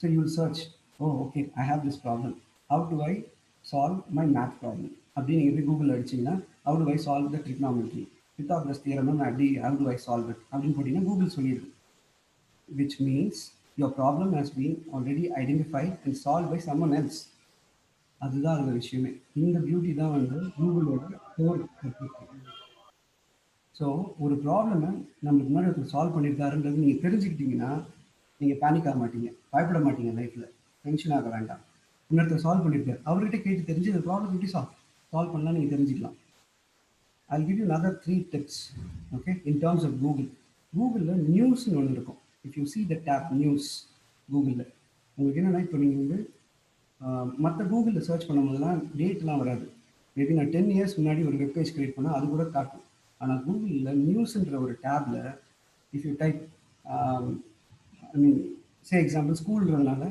So you will search, oh okay I have this problem, how do I solve my math problem அப்படின்னு நீங்கள் போய் கூகுளில் அடிச்சிங்கன்னா how do I solve the trigonometry, Pythagoras theorem அப்படி how do I solve it அப்படின்னு போட்டிங்கன்னா Google சொல்லிடுது. which means your problem has been already identified and solved by someone else. அதுதான் அந்த விஷயமே. இந்த பியூட்டி தான் வந்து கூகுளோட கோர். ஸோ ஒரு ப்ராப்ளமை நம்மளுக்கு முன்னாடி ஒருத்தர் சால்வ் பண்ணியிருக்காருன்றது நீங்கள் தெரிஞ்சுக்கிட்டீங்கன்னா நீங்கள் பேனிக் ஆக மாட்டீங்க, பயப்பட மாட்டீங்க, லைஃப்பில் டென்ஷன் ஆக வேண்டாம். இன்னொருத்தர் சால்வ் பண்ணியிருக்காரு, அவர்கிட்ட கேட்டு தெரிஞ்சு இந்த ப்ராப்ளம் எப்படி சால்வ் பண்ணலாம் நீங்கள் தெரிஞ்சுக்கலாம். I'll give you another 3 tips, okay, in terms of Google. கூகுளில் நியூஸ்னு ஒன்று இருக்கும். If you see the tab news கூகுளில், உங்களுக்கு என்னென்னா இப்போ நீங்கள் வந்து மற்ற கூகுளில் சர்ச் பண்ணும்போதெல்லாம் டேட்லாம் வராது. மேபி நான் 10 years முன்னாடி ஒரு வெப்பேஜ் கிரியேட் பண்ணால் அது கூட காட்டும். ஆனால் கூகுளில் நியூஸ்ன்ற ஒரு டேப்பில் if you type, I mean say example ஸ்கூல்ன்றதுனால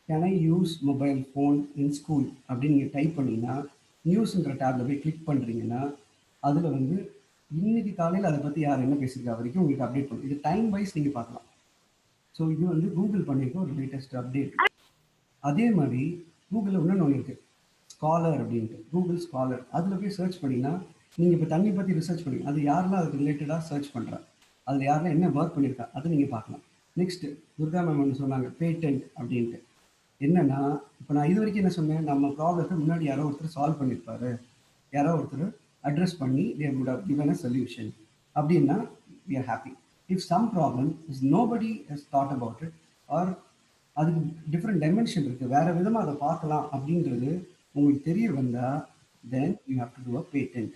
can I use mobile phone in school அப்படின்னு நீங்கள் டைப் பண்ணிங்கன்னா நியூஸ்ன்ற டேப்பில் போய் கிளிக் பண்ணுறீங்கன்னா அதில் வந்து இன்னைக்கு காலையில் அதை பற்றி யார் என்ன பேசியிருக்கா வரைக்கும் உங்களுக்கு அப்டேட் பண்ணும். இது டைம் வைஸ் நீங்கள் பார்க்கலாம். ஸோ இது வந்து கூகுள் பண்ணியிருக்க ஒரு லேட்டஸ்ட் அப்டேட். அதே மாதிரி கூகுளில் இன்னொன்று ஒன்று இருக்குது, ஸ்காலர் அப்படின்ட்டு, கூகுள் ஸ்காலர். அதில் போய் சர்ச் பண்ணிங்கன்னா நீங்கள் இப்போ தண்ணி பற்றி ரிசர்ச் பண்ணி அது யாரெல்லாம் அதுக்கு ரிலேட்டடாக சர்ச் பண்ணுறா, அதில் யாரெல்லாம் என்ன ஒர்க் பண்ணியிருக்கா அதை நீங்கள் பார்க்கலாம். நெக்ஸ்ட்டு துர்கா மேம் ஒன்று சொன்னாங்க பேட்டன்ட் அப்படின்ட்டு. என்னென்னா இப்போ நான் இது வரைக்கும் என்ன சொன்னேன், நம்ம ப்ராப்ளத்தை முன்னாடி யாரோ ஒருத்தர் சால்வ் பண்ணியிருப்பாரு, யாரோ ஒருத்தர் அட்ரஸ் பண்ணி they would have given a solution அப்படின்னா we are happy. If some problem is nobody has thought about it or அதுக்கு டிஃப்ரெண்ட் டைமென்ஷன் இருக்குது, வேறு விதமாக அதை பார்க்கலாம் அப்படின்றது உங்களுக்கு தெரிய வந்தால் then you have to do a patent.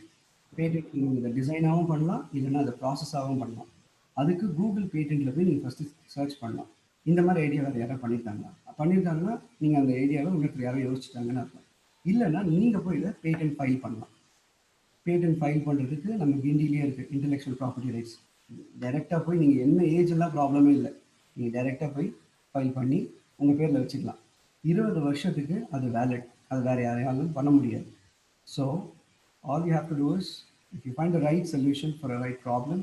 Patent நீங்கள் இதை டிசைனாகவும் பண்ணலாம், இல்லைன்னா அதை ப்ராசஸாகவும் பண்ணலாம். அதுக்கு கூகுள் பேட்டன்ட்டில் போய் நீங்கள் ஃபஸ்ட்டு சர்ச் பண்ணலாம். இந்த மாதிரி ஐடியா வேறு யாராவது பண்ணியிருக்காங்கன்னா நீங்கள் அந்த ஐடியாவை உங்களுக்கு யாரோ யோசிச்சுட்டாங்கன்னு அர்த்தம். இல்லைன்னா நீங்கள் போய் இதை பேட்டன்ட் ஃபைல் பண்ணலாம். பேட்டன்ட் ஃபைல் பண்ணுறதுக்கு நம்ம கிண்டிலேயே இருக்குது இன்டெலெக்சுவல் ப்ராப்பர்ட்டி ரைட்ஸ். டைரெக்டாக போய் நீங்கள் என்ன ஏஜெல்லாம் ப்ராப்ளமே இல்லை, நீங்கள் டைரெக்டாக போய் ஃபைல் பண்ணி உங்கள் பேரில் வச்சுக்கலாம். 20 வருஷத்துக்கு அது வேலிட், அது வேறு யாரையாலும் பண்ண முடியாது. So all you have to do is if you find the right solution for a right problem,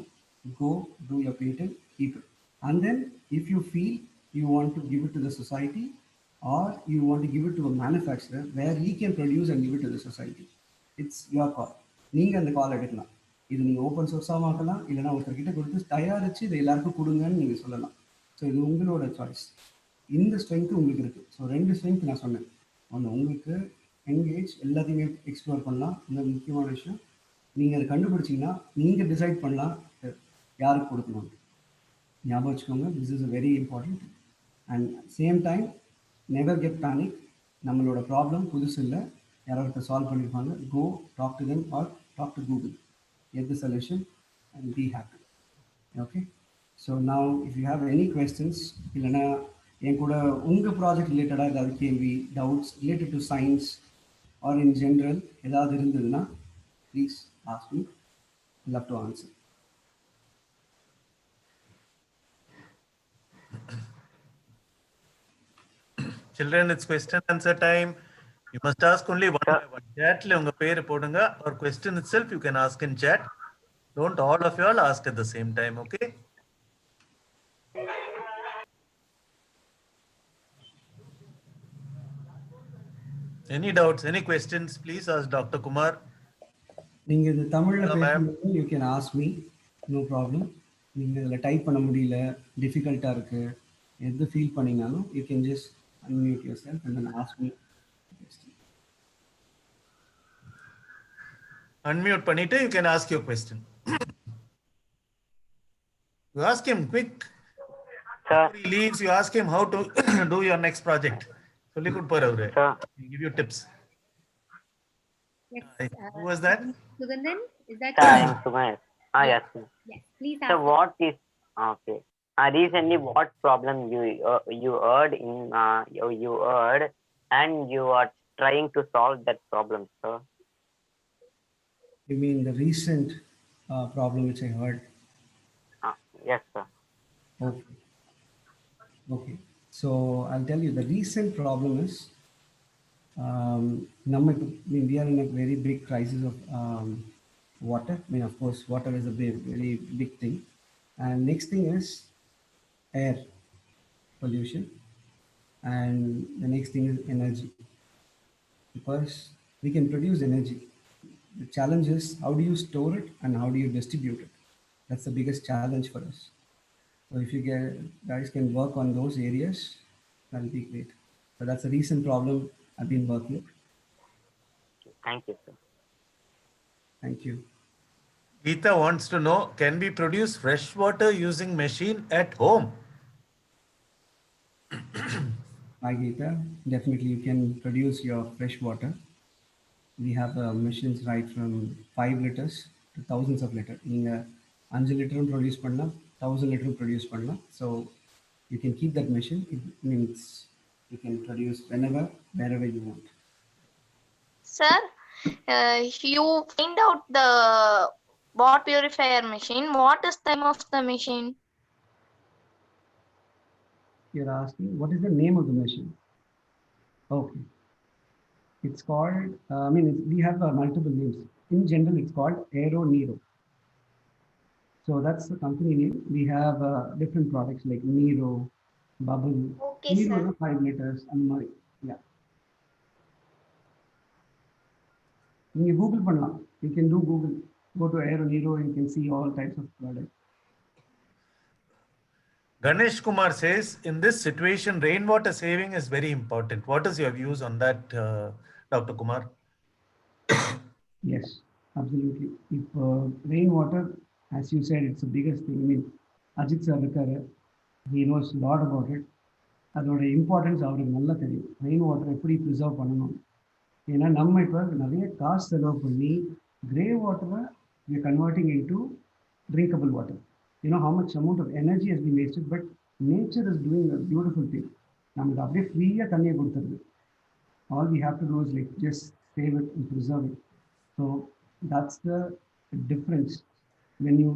go do your patent, keep it. And then if you feel you want to give it to the society or you want to give it to a manufacturer where he can produce and give it to the society, it's your call. நீங்கள் அந்த கால் எடுக்கலாம். இது நீங்கள் open சோர்ஸாக ஆக்கலாம், இல்லைனா ஒருத்தர்கிட்ட கொடுத்து தயாரித்து இதை எல்லாருக்கும் கொடுங்கன்னு நீங்கள் சொல்லலாம். ஸோ இது உங்களோட சாய்ஸ். இந்த ஸ்ட்ரென்த்து உங்களுக்கு இருக்குது. ஸோ 2 ஸ்ட்ரென்த் நான் சொன்னேன். ஒன்று உங்களுக்கு என்கேஜ், எல்லாத்தையுமே எக்ஸ்ப்ளோர் பண்ணலாம். இந்த முக்கியமான விஷயம் நீங்கள் அதை கண்டுபிடிச்சிங்கன்னா நீங்கள் டிசைட் பண்ணலாம் யாருக்கு கொடுக்கணும். ஞாபகம் வச்சுக்கோங்க, this is a very important. And same time never get panic. நம்மளோட ப்ராப்ளம் புதுசு இல்லை, யாரோ ஒருத்தர் சால்வ் பண்ணியிருப்பாங்க. Go talk to them or talk to Google, get the solution and be happy. Okay, so now if you have any questions, இல்லைனா என் கூட உங்கள் project ரிலேட்டடாக ஏதாவது கேள்வி, doubts related to science or in general ஏதாவது இருந்ததுன்னா please ask me. I love to answer. Children, it's question answer time. You must ask only one by one. Chat le unga பேர் போடுங்க, or question itself you can ask in chat. Don't all of you all ask at the same time, okay? Any doubts, any questions, please ask Dr. Kumar. நீங்கள் இது தமிழில் பேசும்போது you can ask me, no problem. நீங்கள் இதில் type பண்ண முடியல, டிஃபிகல்ட்டாக இருக்குது, எது feel பண்ணிங்கனாலும் you can just unmute yourself and then ask me. Unmute பண்ணிட்டு you can ask your question. You ask him quick. Before he leaves, you ask him how to do your next project. So, Likud Paravre, Sir, he'll give you tips. Yes. Who was that? Sugandhan, is that sir, I you? am Sumer. Yes. Yes. Yes. Please So ask. what is okay? Recently, what problem you heard in you heard, and you are trying to solve that problem, sir? You mean the recent problem which I heard? Uh, yes, sir. Okay. Okay. So I'll tell you the recent problem is we are in a very big crisis of water. I mean, of course, water is a very big thing. And next thing is air pollution. And the next thing is energy. Because we can produce energy. The challenge is how do you store it and how do you distribute it? That's the biggest challenge for us. So if you guys can work on those areas, that'll be great. So that's a recent problem I've been working. Thank you, sir. Thank you. Geeta wants to know, can we produce fresh water using machine at home? Hi Geeta, definitely you can produce your fresh water. We have machines right from 5 liters to thousands of liters. நீங்க 5 லிட்டரும் produce பண்ணலாம் 1000 லிட்டரும் produce பண்ணலாம். So you can keep that machine. It means you can produce whenever, wherever you want. Sir, you find out the water purifier machine. What is the name of the machine? You're asking what is the name of the machine? Okay. It's called, we have multiple names. In general, it's called Aero Nero. So that's the company name. We have different products like Nero, Bubble. Okay, Nero sir. is 5 liters and more. Yeah. You Google பண்ணலாம். You can do Google. Go to Aero Nero and you can see all types of products. Ganesh Kumar says, in this situation, rainwater saving is very important. What is your views on that, Dr. Kumar? Yes, absolutely. If rainwater, as you said, it's the biggest thing. I mean, Ajit sir, he knows a lot about it. அதோட importance அவருக்கு நல்லா தெரியும். Rain water எப்படி preserve பண்ணணும். ஏன்னா நம்ம இப்போ நிறைய காசு செலவு பண்ணி கிரே வாட்டரை we are converting into drinkable water. You know how much amount of energy has been wasted, but nature is doing a beautiful thing. நமக்கு அப்படியே ஃப்ரீயாக தண்ணியை கொடுத்துருது. All we have to do is like just save it and preserve it. So that's the difference. When you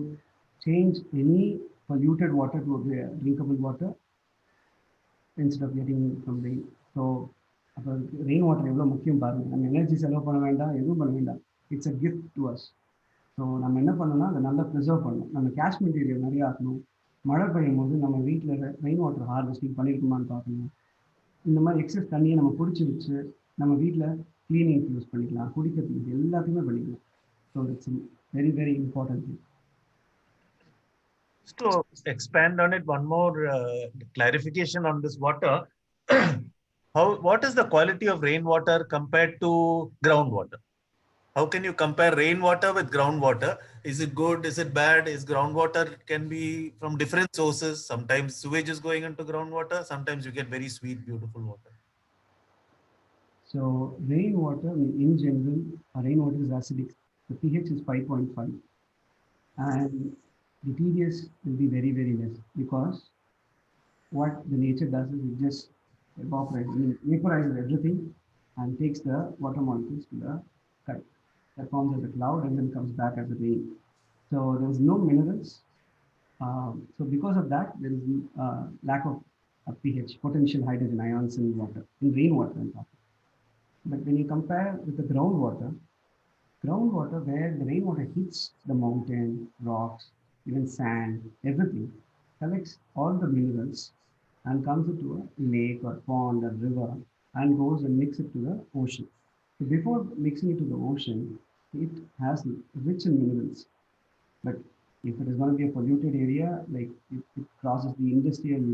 change any polluted water to drinkable water instead of getting from rain. So rain water எவ்வளோ முக்கியம் பாருங்க. நம்ம energy செலவு பண்ண வேண்டாம், எதுவும் பண்ண வேண்டாம். It's a gift to us. So நம்ம என்ன பண்ணணும்னா அதை நல்லா ப்ரிசர்வ் பண்ணணும். நம்ம கேஷ்மெண்ட் ஏரியா நிறையா ஆக்கணும். மழை பெய்யும் போது நம்ம வீட்டில் ரெயின் வாட்டர் ஹார்வெஸ்டிங் பண்ணியிருக்குமான்னு பார்க்கணும். இந்த மாதிரி எக்ஸஸ் தண்ணியை நம்ம பிடிச்சி வச்சு நம்ம வீட்டில் கிளீனிங் யூஸ் பண்ணிக்கலாம், குடிக்கிறதுக்கு எல்லாத்தையுமே பண்ணிக்கலாம். So it's very very important thing. Just to expand on it, one more clarification on this water. What is the quality of rainwater compared to groundwater? How can you compare rainwater with groundwater? Is it good? Is it bad? Is groundwater can be from different sources? Sometimes sewage is going into groundwater. Sometimes you get very sweet, beautiful water. So rainwater, in general, rainwater is acidic. The pH is 5.5, and the TDS will be very, very less because what the nature does is it just vaporizes everything and takes the water molecules to the sky. That forms as a cloud and then comes back as a rain. So there is no minerals. So because of that, there is lack of pH, potential hydrogen ions in water, in rainwater I'm talking. But when you compare with the groundwater where the rainwater hits the mountain, rocks, even sand, everything, collects all the minerals and comes into a lake or pond or river and goes and mixes it to the ocean. So before mixing it to the ocean, it has rich in minerals. But if it is going to be a polluted area, like if it crosses the industrial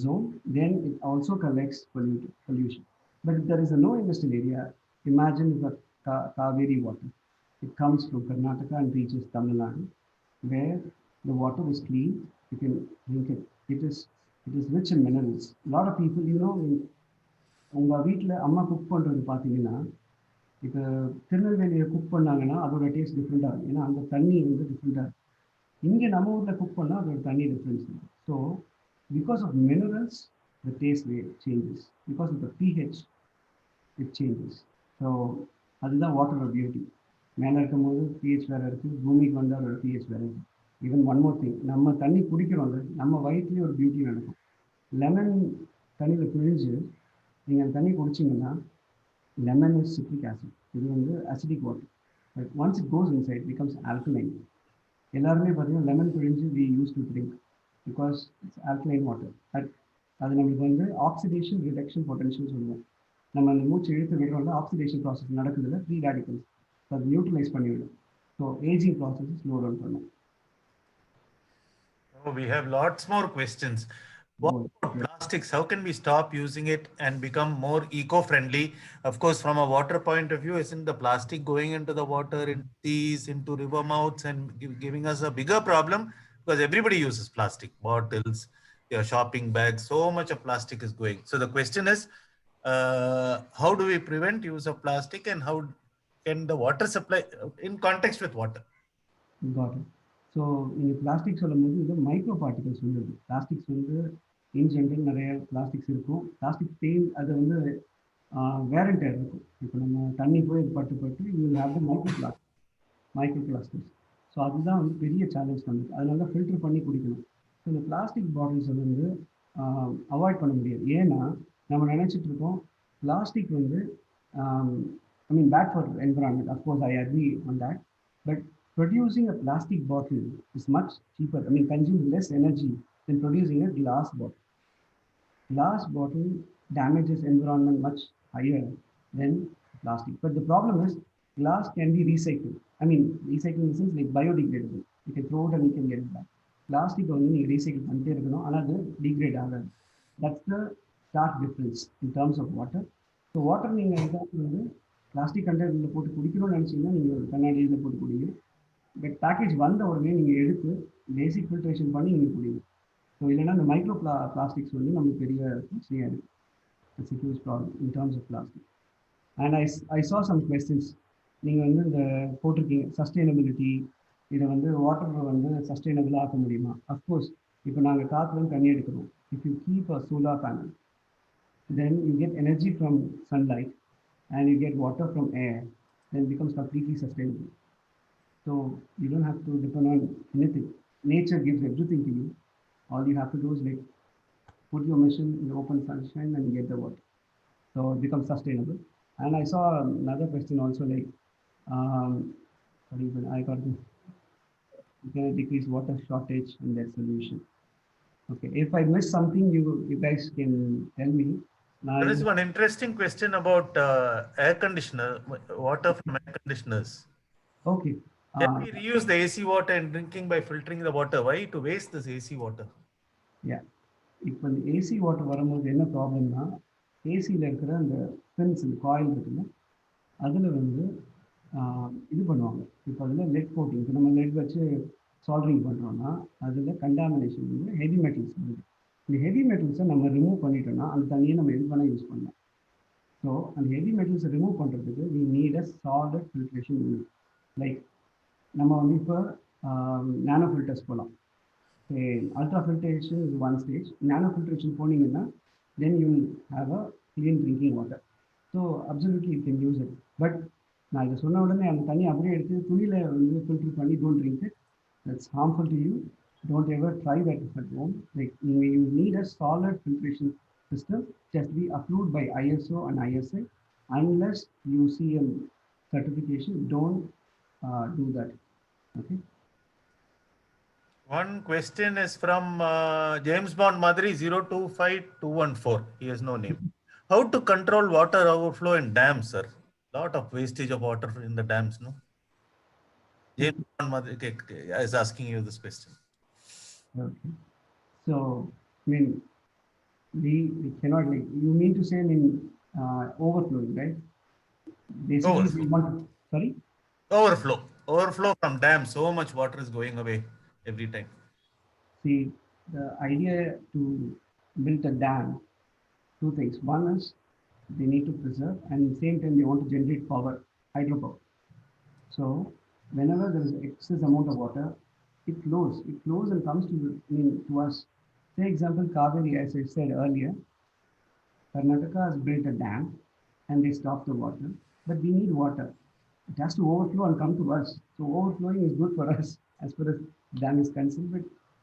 zone, then it also collects pollution. But if there is a no industrial area, imagine the Kaveri water. It comes from Karnataka and reaches Tamil Nadu, where the water is clean. You can drink it. It is It is rich in minerals. A lot of people, you know, உங்கள் வீட்டில் அம்மா cook பண்ணுறது பார்த்தீங்கன்னா, இப்போ திருநெல்வேலியில் cook பண்ணாங்கன்னா அதோட taste டிஃப்ரெண்ட்டாக இருக்கும். ஏன்னா அந்த தண்ணி வந்து டிஃப்ரெண்ட்டாக இருக்கும். இங்கே நம்ம ஊரில் குக் பண்ணால் அதோட தண்ணி டிஃப்ரென்ஸ் இருக்கும். So because of minerals the taste changes. Because of the pH it changes. So அதுதான் வாட்டரோட பியூட்டி. மேலே இருக்கும்போது pH வேறு இருக்குது, பூமிக்கு வந்து அதோட pH வேறு இருக்குது. ஈவன் ஒன் மோர் திங், நம்ம தண்ணி குடிக்கிறோம், நம்ம வயிற்றுலேயே ஒரு பியூட்டி நடக்கும். லெமன் தண்ணியில் பிழிஞ்சு நீங்கள் அந்த தண்ணி குடிச்சிங்கன்னா, லெமன் இஸ் சிட்ரிக் ஆசிட். இது வந்து acidic water. But once it goes inside becomes alkaline. எல்லாருமே பார்த்தீங்கன்னா லெமன் பிழிஞ்சு we use to drink because it's alkaline water. அது நம்மளுக்கு வந்து ஆக்சிடேஷன் ரிடக்ஷன் பொட்டன்ஷியல் சொல்லுவோம். நம்ம அந்த மூச்சு இழுத்து விடுறோம்ல, ஆக்சிடேஷன் ப்ராசஸ் நடக்குதுல, ஃப்ரீ ரேடிக்கல்ஸ் அது நியூட்ரலைஸ் பண்ணிவிடும். So ageing process slow down பண்ணும். Oh, we have lots more questions. What about plastics? How can we stop using it and become more eco-friendly? Of course, from a water point of view, isn't the plastic going into the water, into seas, into river mouths, and giving us a bigger problem? Because everybody uses plastic bottles, your shopping bags. So much of plastic is going. So the question is, how do we prevent use of plastic, and how can the water supply in context with water? Got it. So நீங்கள் plastic சொல்லும்போது இது micro particles வந்துடுது. Plastics வந்து in general நிறைய plastics இருக்கும். Plastic pain அது வந்து வேரண்டர் இருக்கும். இப்போ நம்ம தண்ணி போய் பட்டு you will have the micro plastics. So அதுதான் வந்து பெரிய சேலஞ்ச் நமக்கு. அதனால தான் ஃபில்டர் பண்ணி குடிக்கணும். ஸோ இந்த பிளாஸ்டிக் பாட்டில்ஸை வந்து அவாய்ட் பண்ண முடியாது. ஏன்னா நம்ம நினச்சிட்டு இருக்கோம் பிளாஸ்டிக் வந்து I mean bad for environment. Of course I agree on that. But producing a plastic bottle is much cheaper. I mean, consumes less energy than producing a glass bottle. Glass bottle damages environment much higher than plastic. But the problem is, glass can be recycled. I mean, recycling in the sense like biodegradable. You can throw it and you can get it back. Plastic only recycle பண்ணிட்டே இருக்கணும், ஆனால் அது degrade ஆகாது. That's the stark difference in terms of water. So water நீங்கள் example வந்து plastic கண்டெய்னரில் போட்டு குடிக்கணும்னு நினச்சிங்கன்னா நீங்கள் கண்ணாடியில் போட்டு குடிங்க. பட் பேக்கேஜ் வந்த உடனே நீங்கள் எடுத்து பேசிக் ஃபில்ட்ரேஷன் பண்ணி நீங்கள் குடிங்க. ஸோ இல்லைன்னா இந்த மைக்ரோ பிளாஸ்டிக்ஸ் வந்து நம்மளுக்கு பெரிய பிரச்சனையாக இருக்குது. It's a huge problem in terms of plastic. And I saw some questions. நீங்கள் வந்து இந்த போட்டிருக்கீங்க சஸ்டைனபிலிட்டி, இதை வந்து வாட்டரை வந்து சஸ்டைனபிளாக ஆக்க முடியுமா? அஃப்கோர்ஸ். இப்போ நாங்கள் காற்றுலேருந்து தண்ணி எடுக்கிறோம். If you keep a solar panel, then you get energy from sunlight and you get water from air, then it becomes completely sustainable. So you don't have to depend on anything. Nature gives everything to you. All you have to do is like put your machine in the open sunshine and get the water. So it becomes sustainable. And I saw another question also like, I got to decrease water shortage and that solution. Okay, if I miss something, you guys can tell me. There is one interesting question about air conditioner, water from air conditioners. Okay. Can we reuse the AC water and drinking by filtering the water? Why to waste this AC water? Yeah. இப்போ இந்த AC water வரும்போது என்ன ப்ராப்ளம்னா, ஏசியில் இருக்கிற அந்த fins, இந்த coil இருக்குல்ல, அதில் வந்து இது பண்ணுவாங்க. இப்போ அதில் லெட் கோட்டிங், இப்போ நம்ம லெட் வச்சு சால்ட்ரிங் பண்ணுறோன்னா அதில் கண்டாமினேஷன் வந்து ஹெவி மெட்டல்ஸ் வருது. இந்த ஹெவி மெட்டல்ஸை நம்ம ரிமூவ் பண்ணிட்டோம்னா அந்த தண்ணியை நம்ம எது பண்ணால் யூஸ் பண்ணலாம். ஸோ அந்த ஹெவி மெட்டல்ஸை ரிமூவ் பண்ணுறதுக்கு we need a solid filtration unit. Like நம்ம வந்து இப்போ நானோ ஃபில்டர்ஸ் போகலாம். Ultra filtration is one stage. Nano filtration போனீங்கன்னா then you will have a clean drinking water. So absolutely you can use it. But நான் இதை சொன்ன உடனே அந்த தண்ணி அப்படியே எடுத்து துணியில் வந்து ஃபில்டர் பண்ணி don't drink it. That's harmful to you. Don't ever try that at home. Like you need a solid filtration system just be approved by ISO and ISA. Unless you see a certification, don't do that. Okay. One question is from James Bond Madri 025214. He has no name. How to control water overflow in dams, sir? Lot of wastage of water in the dams, no? James Bond Madri is asking you this question. Okay. So, I mean, we cannot, like, you mean to say, I mean, overflowing, right? Basically, we want to, sorry? Overflow from dams. So much water is going away every time. See, the idea to built a dam, two things. One is they need to preserve, and at the same time they want to generate power, hydropower. So whenever there is excess amount of water, it flows. It flows and comes to us. Say example, Kaveri, as I said earlier, Karnataka has built a dam and they stop the water, but we need water. It has to overflow and come to us. So overflowing is good for us as far as dam is concerned, but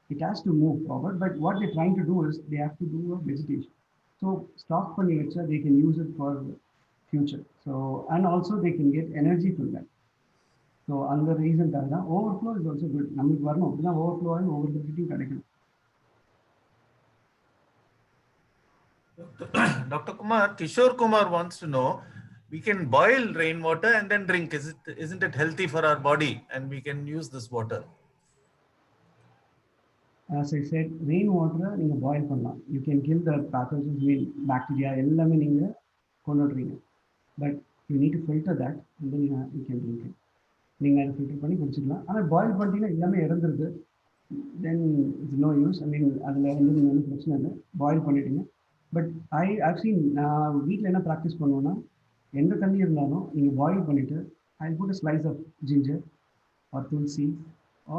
it has to move forward. But what they're trying to do is they have to do a vegetation. So stock for nature, they can use it for future. So, and also they can get energy from that. So another reason that overflow is also good. Namukku varanum appadina overflow and overflow kadaikanum. Dr. Kumar, Kishore Kumar wants to know, we can boil rainwater and then drink. Isn't it healthy for our body and we can use this water? As I said, rainwater நீங்க boil பண்ணலாம். You can kill the pathogens, bacteria எல்லாமே நீங்க கொன்னுடுறீங்க. But you need to filter that and then you can drink it. நீங்க அதை filter பண்ணி குடிச்சிக்கலாம். ஆனால் boil பண்ணிட்டீங்கன்னா எல்லாமே இறந்துருது. Then it's no use. I mean அதில் வந்து நீங்கள் ஒன்றும் பிரச்சனை இல்லை, பாயில் பண்ணிட்டீங்க. பட் ஐவ் சீன், நான் வீட்டில் என்ன ப்ராக்டிஸ் பண்ணுவேன்னா, எந்த தண்ணி இருந்தாலும் நீங்கள் பாயில் பண்ணிவிட்டு I put a slice of ginger or tulsi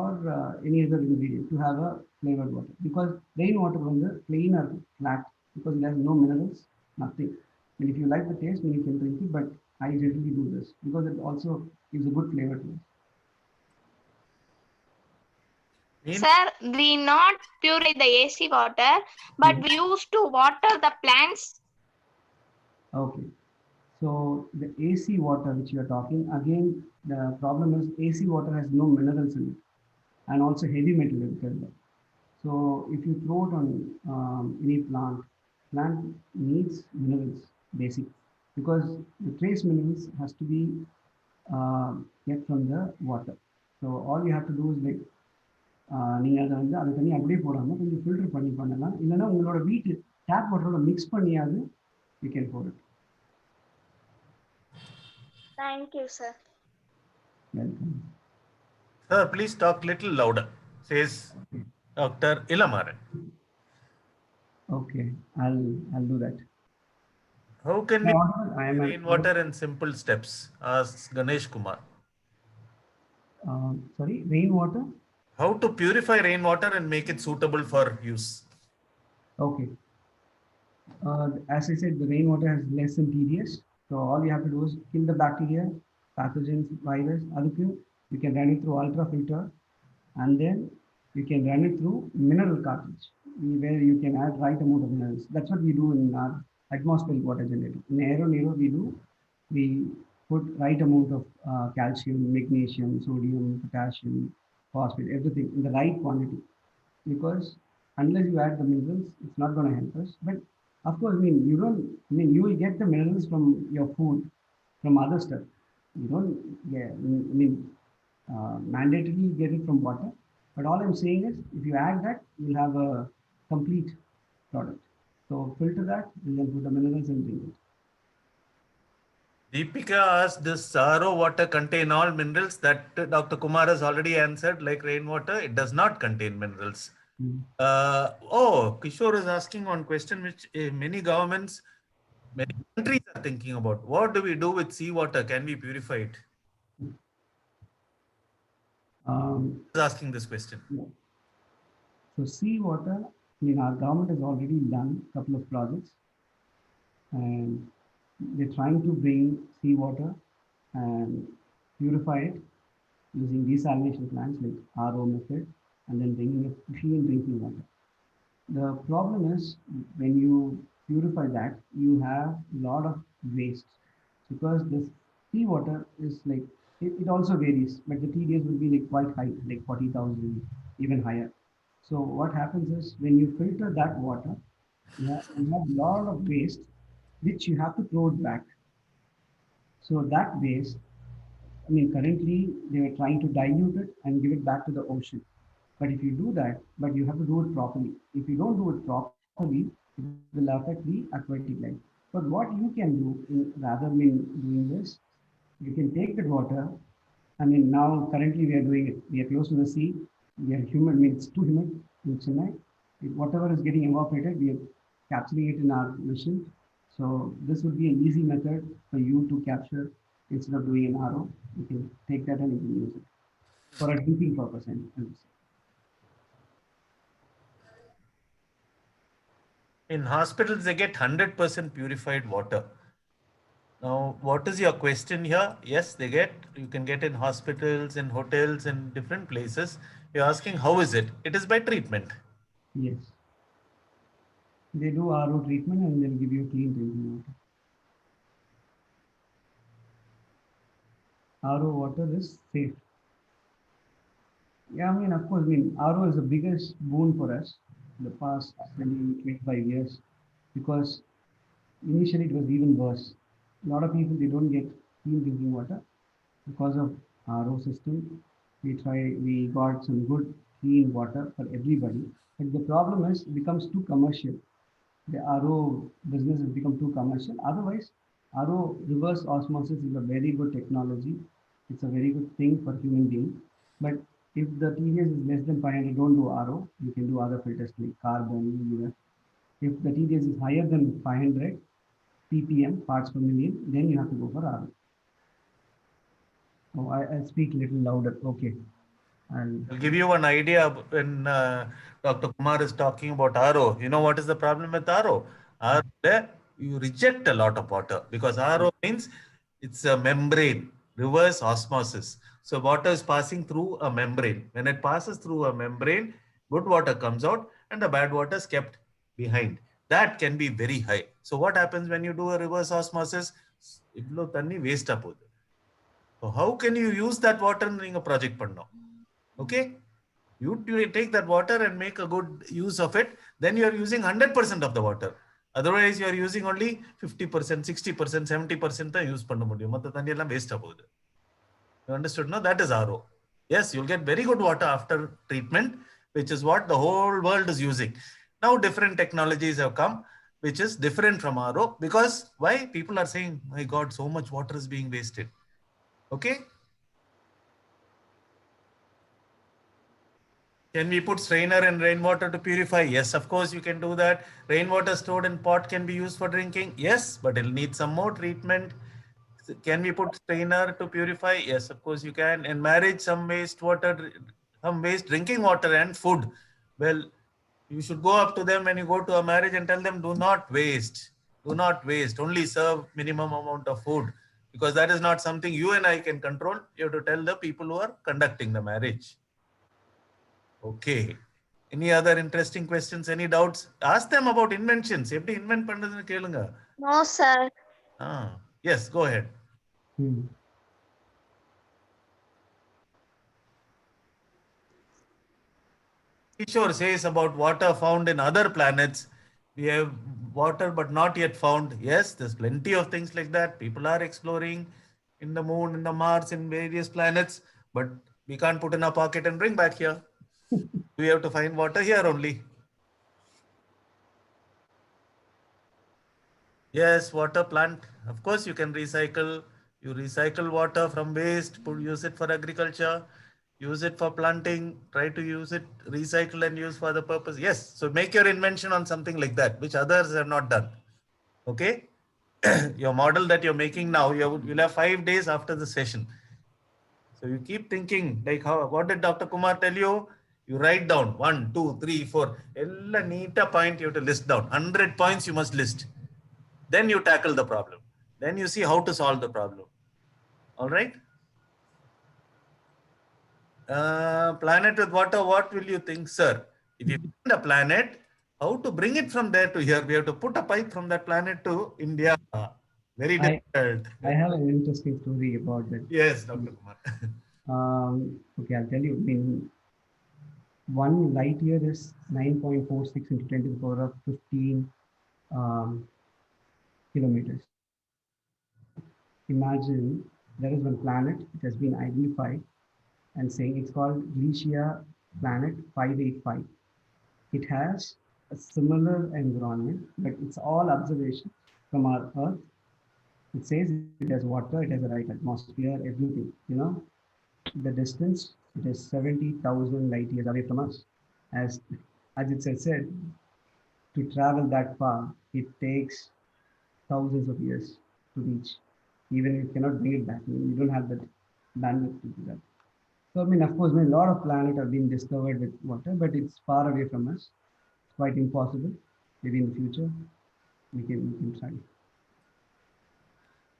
or any other ingredient to have a flavoured water. Because rain water வந்து பிளெயினாக இருக்கும், flat, because there is no minerals, nothing. And if you like the taste, then you can drink it. But I generally do this because it also gives a good flavor to it. Sir, we not purify the AC water, but we used to water the plants. Okay. So the AC water which you are talking, again, the problem is AC water has no minerals in it and also heavy metal in it. So if you throw it on any plant needs minerals, basic, because the trace minerals has to be get from the water. So all you have to do is like நீங்கள் அதை வந்து அதை தண்ணி அப்படியே போடாமல் கொஞ்சம் filter பண்ணி பண்ணலாம். இல்லைன்னா உங்களோட வீட்டு டேப் வாட்டரோட மிக்ஸ் பண்ணியாவது யூ கேன் போட் it. Thank you, sir. Welcome. Sir, please talk little louder, says Dr. Ilamaran. Okay, I'll do that. How can we purify rainwater in simple steps? Asks Ganesh Kumar. Sorry, rainwater? How to purify rainwater and make it suitable for use? Okay. As I said, the rainwater has less than TDS. So all you have to do is kill the bacteria, pathogens, virus. You can run it through ultra filter, and then you can run it through mineral cartridge, where you can add right amount of minerals. That's what we do in our atmospheric water generator. In Aero we put right amount of calcium, magnesium, sodium, potassium, phosphate, everything in the right quantity. Because unless you add the minerals, it's not going to help us. But of course, you will get the minerals from your food, from other stuff. You don't mandatorily get it from water. But all I'm saying is, if you add that, you'll have a complete product. So filter that and then put the minerals and drink it. Deepika asked, does RO water contain all minerals? That Dr. Kumar has already answered. Like rainwater, it does not contain minerals. Kishore is asking one question which many governments, many countries are thinking about. What do we do with seawater? Can we purify it? Is asking this question. Yeah. So seawater, our government has already done a couple of projects, and they're trying to bring seawater and purify it using desalination plants like RO method, and then bringing it to clean drinking water. The problem is when you purify that, you have a lot of waste, because this seawater is like, it also varies, but the TDS will be like quite high, like 40,000, even higher. So what happens is when you filter that water, you have a lot of waste, which you have to throw it back. So that waste, currently they are trying to dilute it and give it back to the ocean. But if you do that, but you have to do it properly. If you don't do it properly, it will affect the aquatic life. But what you can do, rather than doing this, you can take that water. Now currently we are doing it. We are close to the sea. We are humid, it's too humid in Chennai. Whatever is getting evaporated, we capturing it in our machine. So this would be an easy method for you to capture instead of doing an RO. You can take that and you can use it for a drinking purpose. In hospitals, they get 100% purified water. Now, what is your question here? Yes, they get, you can get in hospitals, in hotels, in different places. You're asking, how is it? It is by treatment. Yes. They do RO treatment and they'll give you clean drinking water. RO water is safe. Yeah, I mean, of course, I mean, RO is the biggest boon for us in the past 20, 25 years because initially it was even worse. A lot of people, they don't get clean drinking water because of RO system. We got some good clean water for everybody. But the problem is it becomes too commercial. The RO business has become too commercial. Otherwise, RO reverse osmosis is a very good technology. It's a very good thing for human being. But if the TDS is less than 500, don't do RO. You can do other filters like carbon, UF. If the TDS is higher than 500 ppm, parts per million, then you have to go for RO. Oh, I'll speak a little louder. Okay. I'll give you an idea when Dr. Kumar is talking about RO. You know what is the problem with RO? RO, you reject a lot of water because RO means it's a membrane, reverse osmosis. So water is passing through a membrane. When it passes through a membrane, good water comes out and the bad water is kept behind. That can be very high. So what happens when you do a reverse osmosis? Ivlo tanni waste up. So how can you use that water in a project panna? Okay, you take that water and make a good use of it, then you are using 100% of the water. Otherwise, you are using only 50%, 60%, 70% use panna mudiyum. Matta thanni ellam waste apogudu. You understood? No, that is RO. Yes, you'll get very good water after treatment, which is what the whole world is using. Now, different technologies have come, which is different from RO because why? People are saying, my God, so much water is being wasted. Okay. Can we put strainer and rainwater to purify? Yes, of course you can do that. Rainwater stored in pot can be used for drinking. Yes, but it'll need some more treatment. Can we put strainer to purify? Yes, of course you can. In marriage, some waste drinking water and food. Well, you should go up to them when you go to a marriage and tell them, do not waste. Do not waste. Only serve minimum amount of food because that is not something you and I can control. You have to tell the people who are conducting the marriage. Okay. Any other interesting questions? Any doubts? Ask them about inventions. Eppadi invent பண்றதுன்னு கேளுங்க. No, sir. Yes, go ahead. Kishore says about water found in other planets. We have water but not yet found. Yes, there's plenty of things like that. People are exploring in the moon, in the Mars, in various planets, but we can't put in our pocket and bring back here. We have to find water here only. Yes, water plant. Of course, you can recycle. You recycle water from waste, use it for agriculture, use it for planting, try to use it, recycle and use for the purpose. Yes, so make your invention on something like that, which others have not done. Okay? Your model that you're making now, you'll have 5 days after the session. So you keep thinking, like what did Dr. Kumar tell you? You write down 1, 2, 3, 4. Ella neeta point you have to list down. 100 points you must list. Then you tackle the problem. Then you see how to solve the problem. All right. Planet with water, what will you think, sir? If you find a planet, how to bring it from there to here? We have to put a pipe from that planet to India. Very difficult. I have an interesting story about that. Yes, Dr. Kumar. Okay, I'll tell you. I mean, 1 light year is 9.46 into 10 to the power of 15 kilometers. Imagine there is one planet, it has been identified and saying it's called Glicia planet 585. It has a similar environment, but it's all observation from our Earth. It says it has water, it has the right atmosphere, everything, you know. The distance, it is 70,000 light years away from us. As it said, to travel that far, it takes thousands of years to reach. Even if you cannot bring it back, you don't have that bandwidth to do that. So, I mean, of course, a lot of planets have been discovered with water, but it's far away from us. It's quite impossible. Maybe in the future, we can try.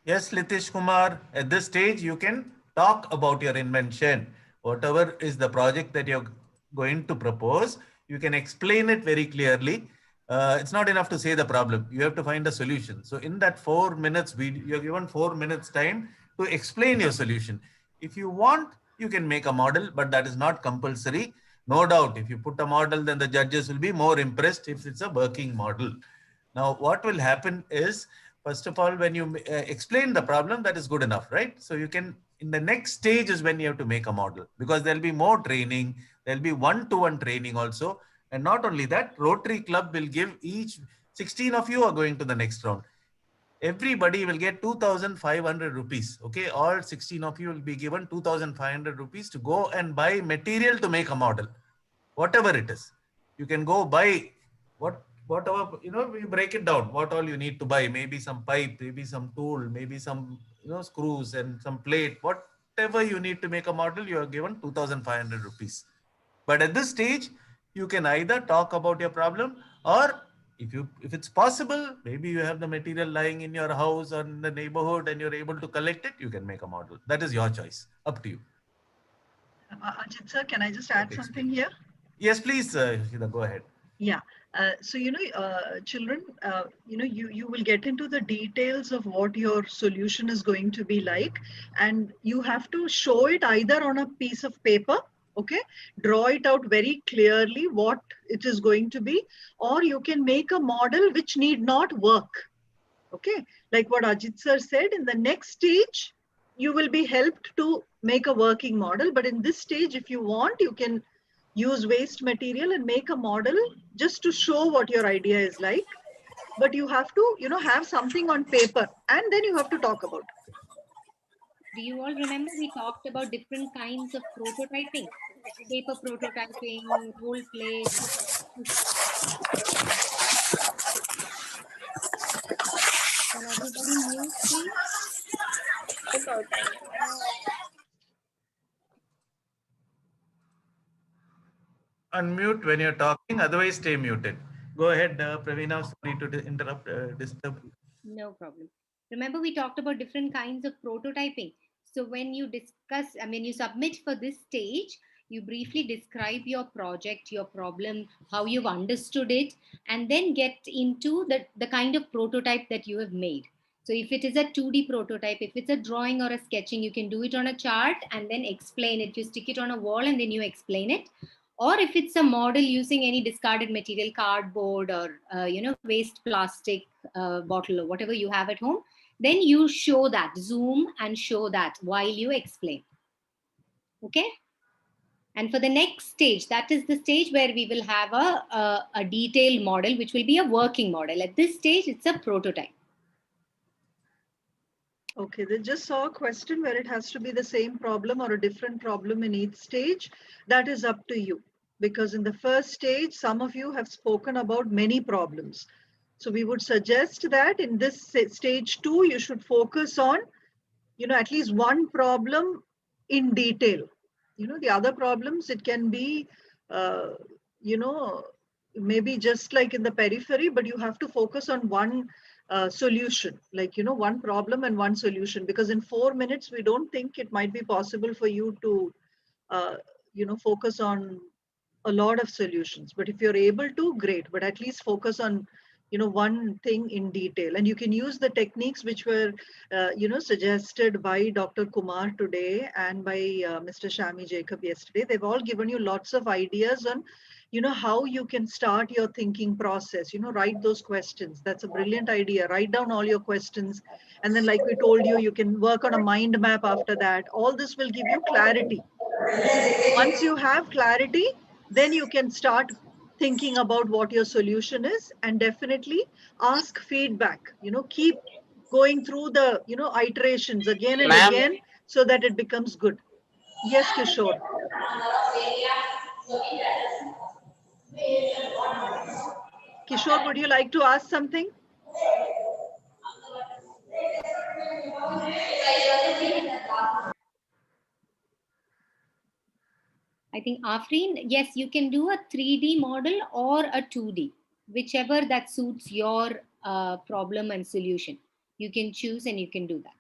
Yes, Litish Kumar, at this stage, you can talk about your invention. Whatever is the project that you're going to propose, you can explain it very clearly. It's not enough to say the problem. You have to find a solution. So in that 4 minutes, you're given 4 minutes time to explain your solution. If you want, you can make a model, but that is not compulsory. No doubt, if you put a model, then the judges will be more impressed if it's a working model. Now, what will happen is, first of all, when you explain the problem, that is good enough, right? So you can, in the next stage is when you have to make a model, because there'll be more training. There'll be one-to-one training also. And not only that, Rotary Club will give each 16 of you are going to the next round. Everybody will get 2,500 rupees. Okay. All 16 of you will be given 2,500 rupees to go and buy material to make a model, whatever it is. You can go buy whatever, we break it down, what all you need to buy, maybe some pipe, maybe some tool, maybe some, screws and some plate, whatever you need to make a model, you are given 2,500 rupees. But at this stage, you can either talk about your problem, or if it's possible, maybe you have the material lying in your house or in the neighborhood and you're able to collect it, you can make a model. That is your choice, up to you. Ajit sir, can I just add something here? Yes, please, Shida, go ahead. Yeah. So, children, you will get into the details of what your solution is going to be like, and you have to show it either on a piece of paper, okay, draw it out very clearly what it is going to be, or you can make a model which need not work, okay. Like what Ajit sir said, in the next stage, you will be helped to make a working model. But in this stage, if you want, you can use waste material and make a model just to show what your idea is like. But you have to, have something on paper, and then you have to talk about it. Do you all remember we talked about different kinds of prototyping? Paper prototyping, role play. Can everybody mute, please? Unmute when you're talking, otherwise stay muted. Go ahead, Praveena, sorry to interrupt, disturb. No problem. Remember we talked about different kinds of prototyping. So when you discuss, you submit for this stage, you briefly describe your project, your problem, how you've understood it, and then get into the kind of prototype that you have made. So if it is a 2D prototype, if it's a drawing or a sketching, you can do it on a chart and then explain it. You stick it on a wall and then you explain it. Or if it's a model using any discarded material, cardboard or waste plastic bottle or whatever you have at home, then you show that, zoom and show that while you explain. Okay. And for the next stage, that is the stage where we will have a detailed model, which will be a working model. At this stage, it's a prototype. Okay, they just saw a question where it has to be the same problem or a different problem in each stage. That is up to you, because in the first stage, some of you have spoken about many problems. So we would suggest that in this stage 2, you should focus on, at least one problem in detail. The other problems, it can be, maybe just like in the periphery, but you have to focus on one solution, like, one problem and one solution, because in 4 minutes, we don't think it might be possible for you to, focus on a lot of solutions. But if you're able to, great, but at least focus on, one thing in detail. And you can use the techniques which were, suggested by Dr. Kumar today and by Mr. Shami Jacob yesterday. They've all given you lots of ideas on, how you can start your thinking process, write those questions. That's a brilliant idea. Write down all your questions. And then, like we told you, you can work on a mind map after that. All this will give you clarity. Once you have clarity, then you can start thinking about what your solution is, and definitely ask feedback, keep going through the, iterations again and again so that it becomes good. Yes, Kishore. Kishore, would you like to ask something? I think Afreen, yes, you can do a 3D model or a 2D, whichever that suits your problem and solution. You can choose and you can do that.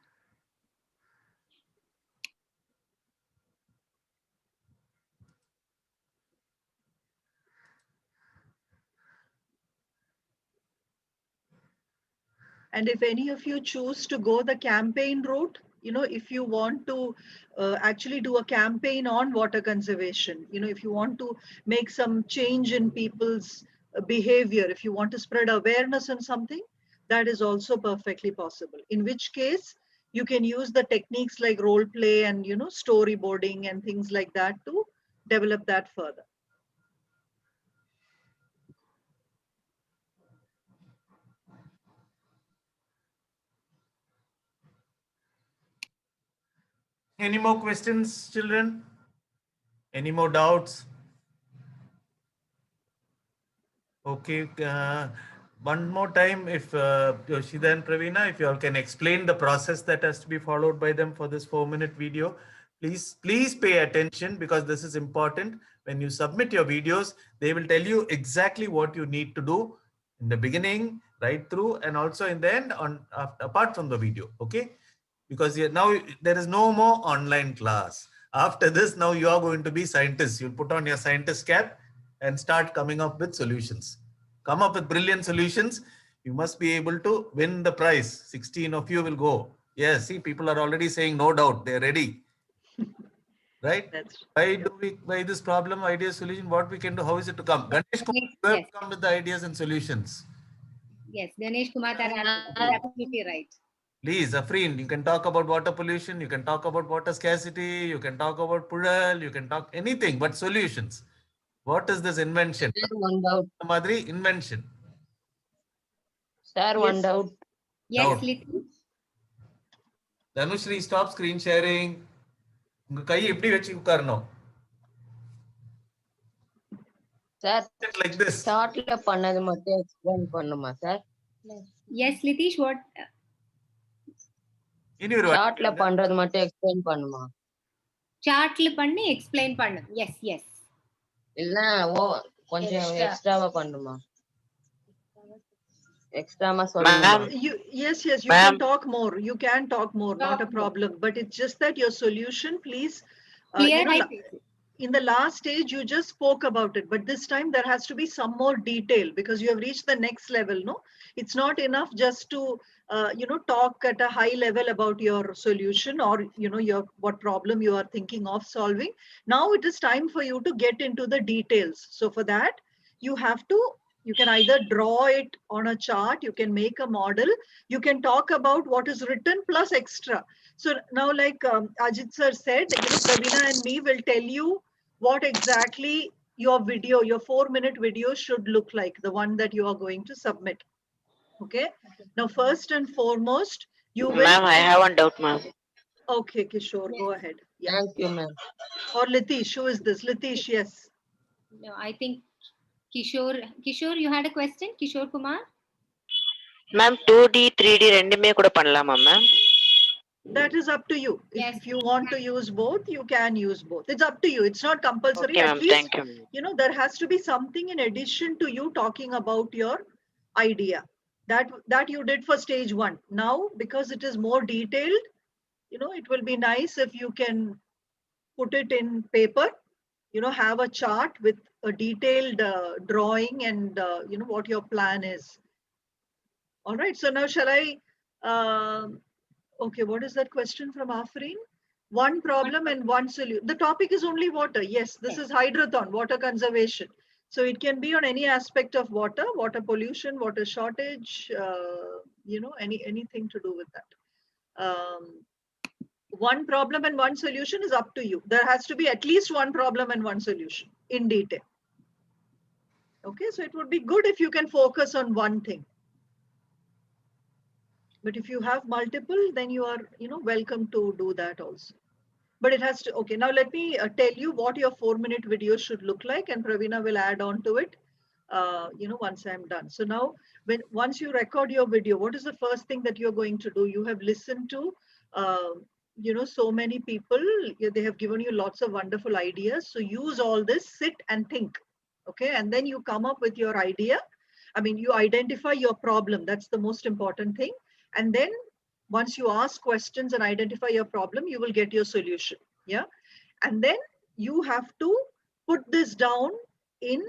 And if any of you choose to go the campaign route, if you want to actually do a campaign on water conservation, if you want to make some change in people's behavior, if you want to spread awareness on something, that is also perfectly possible. In which case, you can use the techniques like role play and, storyboarding and things like that to develop that further. Any more questions, children? Any more doubts? Okay. One more time, if Yoshida and Pravina, if you all can explain the process that has to be followed by them for this 4-minute video, please pay attention, because this is important. When you submit your videos, they will tell you exactly what you need to do in the beginning, right through, and also in the end, apart from the video. Okay. Because now there is no more online class. After this, now you are going to be scientists. You put on your scientist cap and start coming up with solutions. Come up with brilliant solutions. You must be able to win the prize. 16 of you will go. Yes, see, people are already saying no doubt. They're ready. Right? Why this problem, idea, solution, what we can do, how is it to come? Ganesh Kumar, you have to come with the ideas and solutions. Yes, Ganesh Kumar is absolutely right. Please, Afreen, you can talk about water pollution, you can talk about water scarcity, you can talk about Pudal, you can talk anything but solutions. What is this invention? One doubt. Madhuri, invention. Sir, one doubt. Yes, Liti. Dhanushri, stop screen sharing. உங்க கை எப்படி வச்சு உட்காரணும்? Sir, like this. Chartல பண்ணது மட்டும் explain பண்ணுமா sir? Yes, Litish, what? Chartல பண்றது மட்டும் explain பண்ணுமா? Chartல பண்ணி explain பண்ணு. Yes. இல்ல கொஞ்சம் எக்ஸ்ட்ராவா பண்ணுமா? Extra yes, you can talk more. You can talk more, not a problem. But it's just that your solution, please. In the last stage, you just spoke about it. But this time there has to be some more detail, because you have reached the next level. No, it's not enough just to, talk at a high level about your solution or, what problem you are thinking of solving. Now it is time for you to get into the details. So for that, you can either draw it on a chart, you can make a model, you can talk about what is written plus extra. So now, like Ajit sir said, Pravina and me will tell you what exactly your 4-minute video should look like, the one that you are going to submit. Okay. Now, first and foremost, you will. Ma'am, I have one doubt, ma'am. Okay, Kishore, go ahead. Yeah. Thank you, ma'am. Or Litish, who is this? Litish, yes. No, I think Kishore, you had a question? Kishore Kumar? Ma'am, 2D, 3D, ரெண்டுமே கூட பண்ணலாமா ma'am? That is up to you. Yes. If you want to use both, you can use both. It's up to you. It's not compulsory. Okay, At least, thank you. There has to be something in addition to you talking about your idea that you did for stage 1. Now, because it is more detailed, it will be nice if you can put it in paper, have a chart with a detailed drawing and, what your plan is. All right. So now shall I, okay, what is that question from Afreen? One problem and one solution. The topic is only water. Yes, this is Hydrothon, water conservation. So it can be on any aspect of water pollution, water shortage, anything to do with that. One problem and one solution is up to you. There has to be at least one problem and one solution in detail. Okay, so it would be good if you can focus on one thing. But if you have multiple, then you are, welcome to do that also. But it has to, okay, now let me tell you what your 4-minute video should look like, and Pravina will add on to it. once I'm done. So now, once you record your video, what is the first thing that you're going to do? You have listened to, so many people. They have given you lots of wonderful ideas. So use all this, sit and think, okay? And then you come up with your idea. I mean, you identify your problem. That's the most important thing. And then once you ask questions and identify your problem, you will get your solution. Yeah. And then you have to put this down in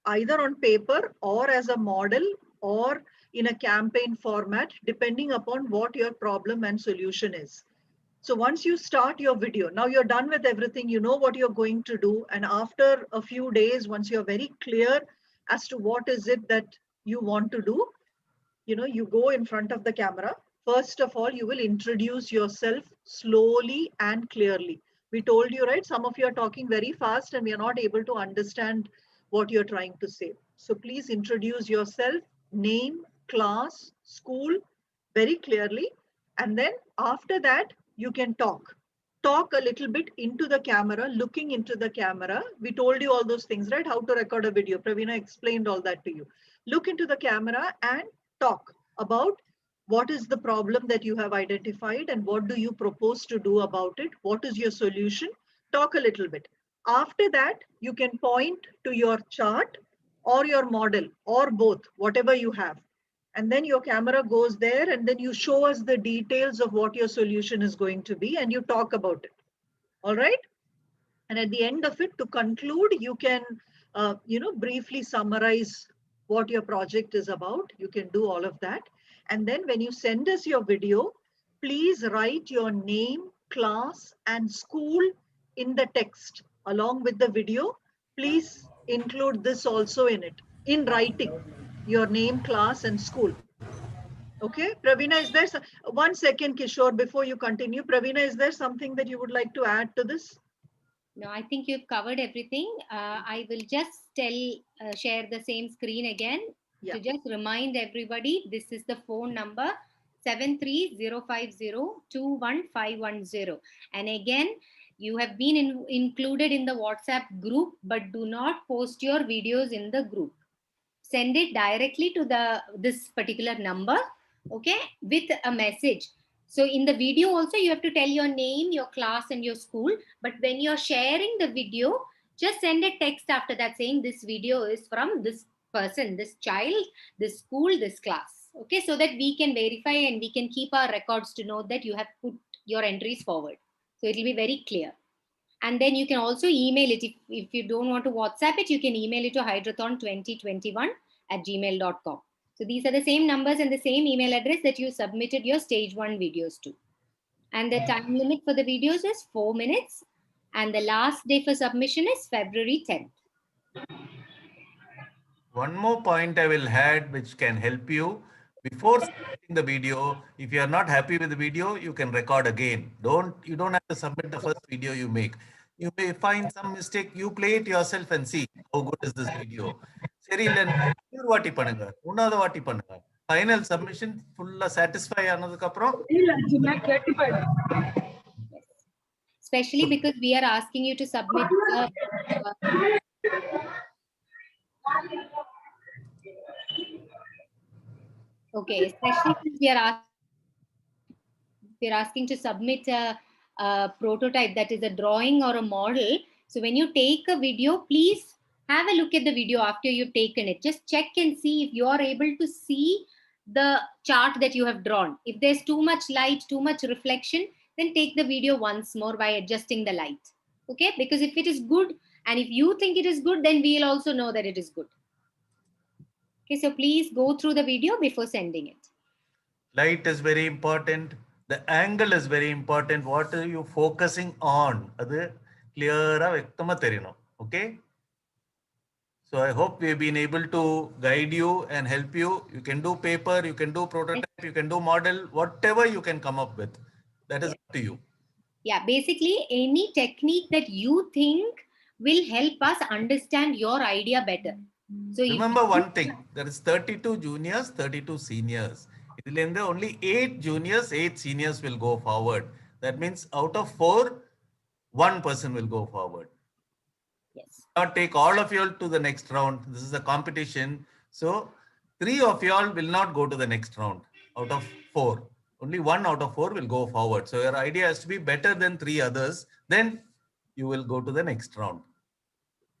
either on paper or as a model or in a campaign format, depending upon what your problem and solution is. So once you start your video, now you're done with everything, you know what you're going to do. And after a few days, once you're very clear as to what is it that you want to do, you go in front of the camera. First of all, you will introduce yourself slowly and clearly. We told you, right? Some of you are talking very fast and we are not able to understand what you're trying to say. So please introduce yourself, name, class, school, very clearly. And then after that, you can talk a little bit into the camera, looking into the camera. We told you all those things, right? How to record a video. Praveena explained all that to you. Look into the camera and talk about what is the problem that you have identified and what do you propose to do about it? What is your solution? Talk a little bit. After that, you can point to your chart or your model or both, whatever you have. And then your camera goes there and then you show us the details of what your solution is going to be and you talk about it. All right. And at the end of it, to conclude, you can, briefly summarize what your project is about. You can do all of that. And then when you send us your video, please write your name, class, and school in the text along with the video. Please include this also in it, in writing, your name, class, and school. Okay, Praveena, is there 1 second, Kishore, before you continue? Praveena, is there something that you would like to add to this? No, I think you've covered everything. I will just share the same screen again to just remind everybody, this is the phone number 73050215110. And again, you have been included in the WhatsApp group, but do not post your videos in the group. Send it directly to this particular number, okay, with a message. So in the video also, you have to tell your name, your class, and your school. But when you're sharing the video, just send a text after that saying this video is from this person, this child, this school, this class. Okay, so that we can verify and we can keep our records to know that you have put your entries forward. So it will be very clear. And then you can also email it. If you don't want to WhatsApp it, you can email it to hydrathon2021@gmail.com. So these are the same numbers and the same email address that you submitted your stage 1 videos to. And the time limit for the videos is 4 minutes. And the last day for submission is February 10th. One more point I will add, which can help you. Before submitting the video, if you are not happy with the video, you can record again. You don't have to submit the first video you make. You may find some mistake. You play it yourself and see how good is this video. Final submission full satisfy another. Especially because we are asking you to submit okay, especially since we are asking to submit a prototype, that is a drawing or a model. So when you take a video, please have a look at the video after you've taken it. Just check and see if you are able to see the chart that you have drawn. If there's too much light, too much reflection, then take the video once more by adjusting the light. Okay, because if it is good and if you think it is good, then we'll also know that it is good. Okay, so please go through the video before sending it. Light is very important. The angle is very important. What are you focusing on? Adu clear okay? So I hope we've been able to guide you and help you. You can do paper, you can do prototype, you can do model, whatever you can come up with. That is up to you. Yeah, basically any technique that you think will help us understand your idea better. So remember one thing, there is 32 juniors, 32 seniors. Only 8 juniors, 8 seniors will go forward. That means out of 4, 1 person will go forward. Yes. Not take all of you all to the next round. This is a competition. So 3 of you all will not go to the next round out of 4. Only 1 out of 4 will go forward. So your idea has to be better than 3 others. Then you will go to the next round.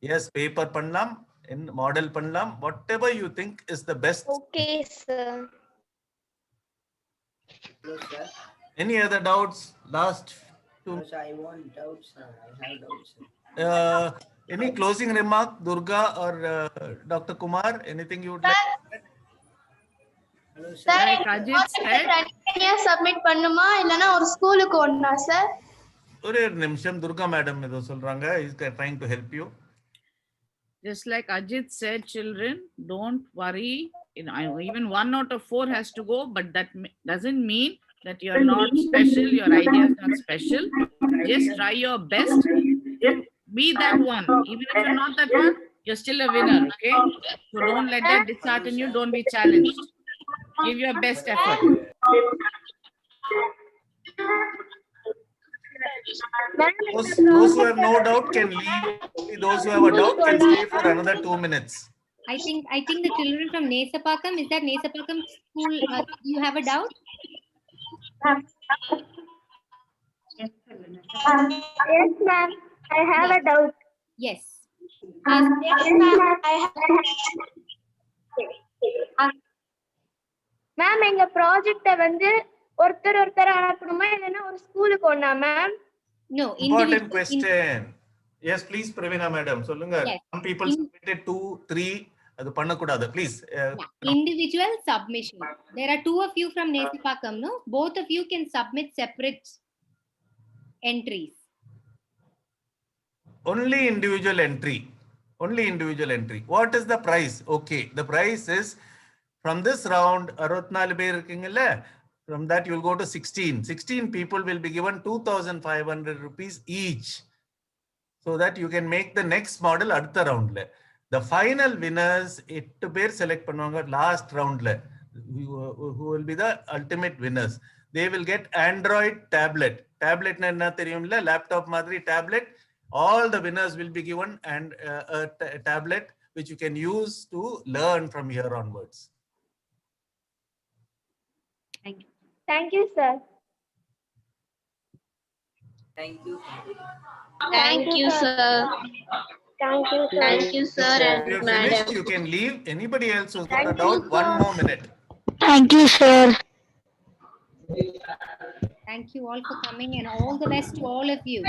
Yes, paper pannalam, in model pannalam, whatever you think is the best. Okay, sir. Hello, sir. Any other doubts? Last two. Sir, I want doubts, sir. I have doubts, sir. Any closing remark, Durga or Dr. Kumar? Anything you would like to add? Hello, sir. Sir, Like Ajit said, submit பண்ணுமா இல்லனா ஒரு ஸ்கூலுக்கு ஓடனா sir? ஒரே நிமிஷம் Durga madam ஏதோ சொல்றாங்க. Is trying to help you. just like Ajit said, children, don't worry. Even 1 out of 4 has to go, but that doesn't mean that you're not special, your idea is not special. Just try your best to be that one. Even if you're not that one, you're still a winner, okay? So don't let that dishearten you, don't be challenged. Give your best effort. Those who have no doubt can leave. Only those who have a doubt can stay for another 2 minutes. I think the children from Nesapakam, is that Nesapakam school? Do you have a doubt? Yes, ma'am. I have a doubt. Yes. Yes, ma'am. I have. Ma'am, எங்க ப்ராஜெக்ட்ட வந்து ஒருத்தர் அனுப்பணுமா இல்லனா ஒரு ஸ்கூலுக்கு ஓடனா ma'am? No. Important question. Yes, please, Pravina madam. சொல்லுங்க. Yes. Some people submitted 2, 3. அது பண்ணக்கூடாது. Please. Individual submission. There are 2 of you from Nesapakam, no? Both of you can submit separate entries. Only individual entry. Only individual entry. What is the price? Okay. The price is from this round, 64 பேர் இருக்கீங்கல்ல, from that you will go to 16. 16 people will be given 2,500 rupees each. So that you can make the next model அடுத்த roundல. The final winners 8 பேர் select பண்ணுவாங்க last roundல. Who will be the ultimate winners? They will get Android tablet. Tablet என்ன தெரியும்ல, laptop மாதிரி tablet. All the winners will be given and a tablet which you can use to learn from here onwards. Thank you. Thank you, sir. Thank you. Thank you, sir. Thank you, sir. Thank you, sir and If you're madam. finished, you can leave. Anybody else who's got a doubt, 1 more minute. Thank you, sir. Thank you all for coming and all the best to all of you.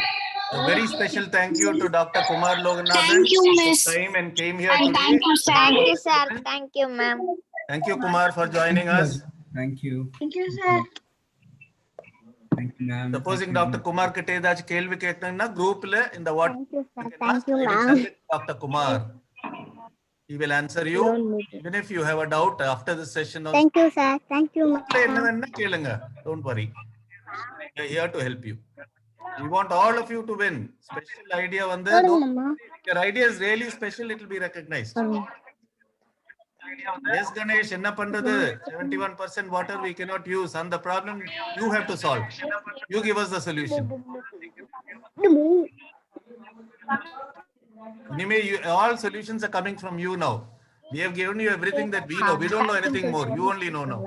A very special thank you to Dr. Kumar Loganathan. Thank you, who miss. came and came here And today. thank you, sir. Thank you, sir. Thank you, ma'am. Thank you, Kumar, for joining us. Thank you. Thank you, sir. Thank you, ma'am. Supposing Dr. Kumar கிட்ட ஏதாச்சும் கேள்வி கேட்கணும்னா குரூப்ல இந்த Thank you, sir. WhatsApp Thank you, ma'am. Dr. Kumar. He will answer you. Even if you have a doubt after the session also. Thank you, sir. Thank you, என்ன ma'am. வேணா கேளுங்க. Don't worry. We are here to help you. We want all of you to win. Special idea வந்து your idea is really special, it will be recognized. Yes, Ganesh, என்ன பண்றது? 71% water we cannot use, and the problem you have to solve. You give us the solution. Anyway, all solutions are coming from you now. We have given you everything that we know. We don't know anything more. You only know now.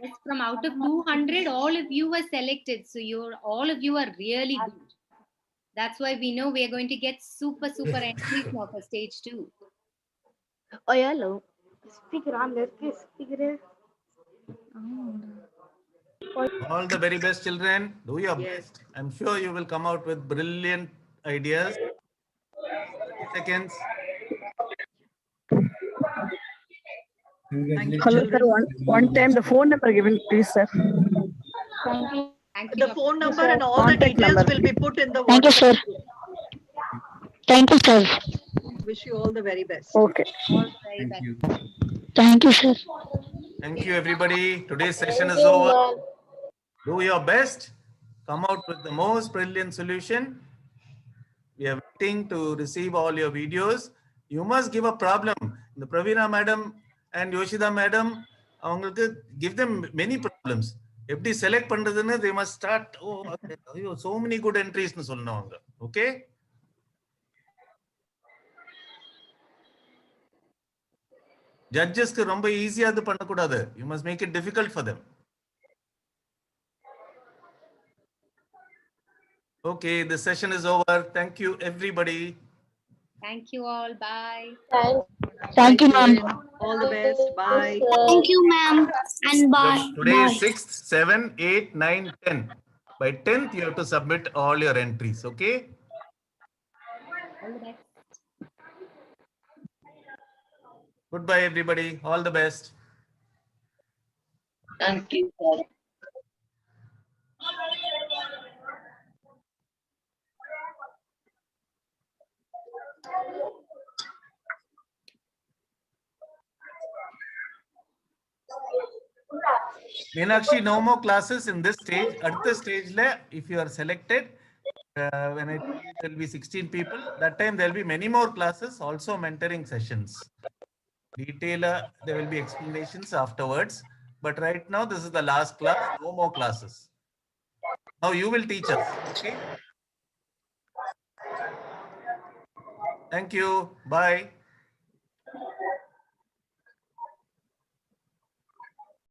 Yes, from out of 200, all of you were selected. So all of you are really good. That's why we know we are going to get super entries now for stage 2. Oh, hello. Speaker on there. Speaker. All the very best, children. Do your best. I'm sure you will come out with brilliant ideas. 30 seconds. Hello, sir. One time the phone number given, please, sir. Thank you. The phone number and all the Contact details number. will be put in the Thank you, sir. WhatsApp. Thank you, sir. Wish you all the very best. Okay. All very Thank best. you. Thank you, sir. Thank you, everybody. Today's session is over. Do your best. Come out with the most brilliant solution. We are waiting to receive all your videos. You must give a problem. The Pravina madam and Yoshida madam, அவங்களுக்கு give them many problems. எப்படி select பண்றதுன்னு they must start. Oh, so many good entries னு சொல்லணும் அவங்க. Okay? Judges க்கு ரொம்ப ஈஸியா அது பண்ண கூடாது. You must make it difficult for them. Okay, this session is over. Thank you, everybody. Thank you all. Bye. Thank you, ma'am. All the best. Bye. Thank you, ma'am. And bye. Today Bye. is 6th, 7, 8, 9, 10. By 10th, you have to submit all your entries. Okay? All the best. Goodbye, everybody. All the best. Thank you, sir. Meenakshi, no more classes in this stage. At the stage, if you are selected, when I tell you there will be 16 people, that time there will be many more classes, also mentoring sessions. Detailer, there will be explanations afterwards. But right now, this is the last class, no more classes. Now you will teach us, okay? Thank you. Bye.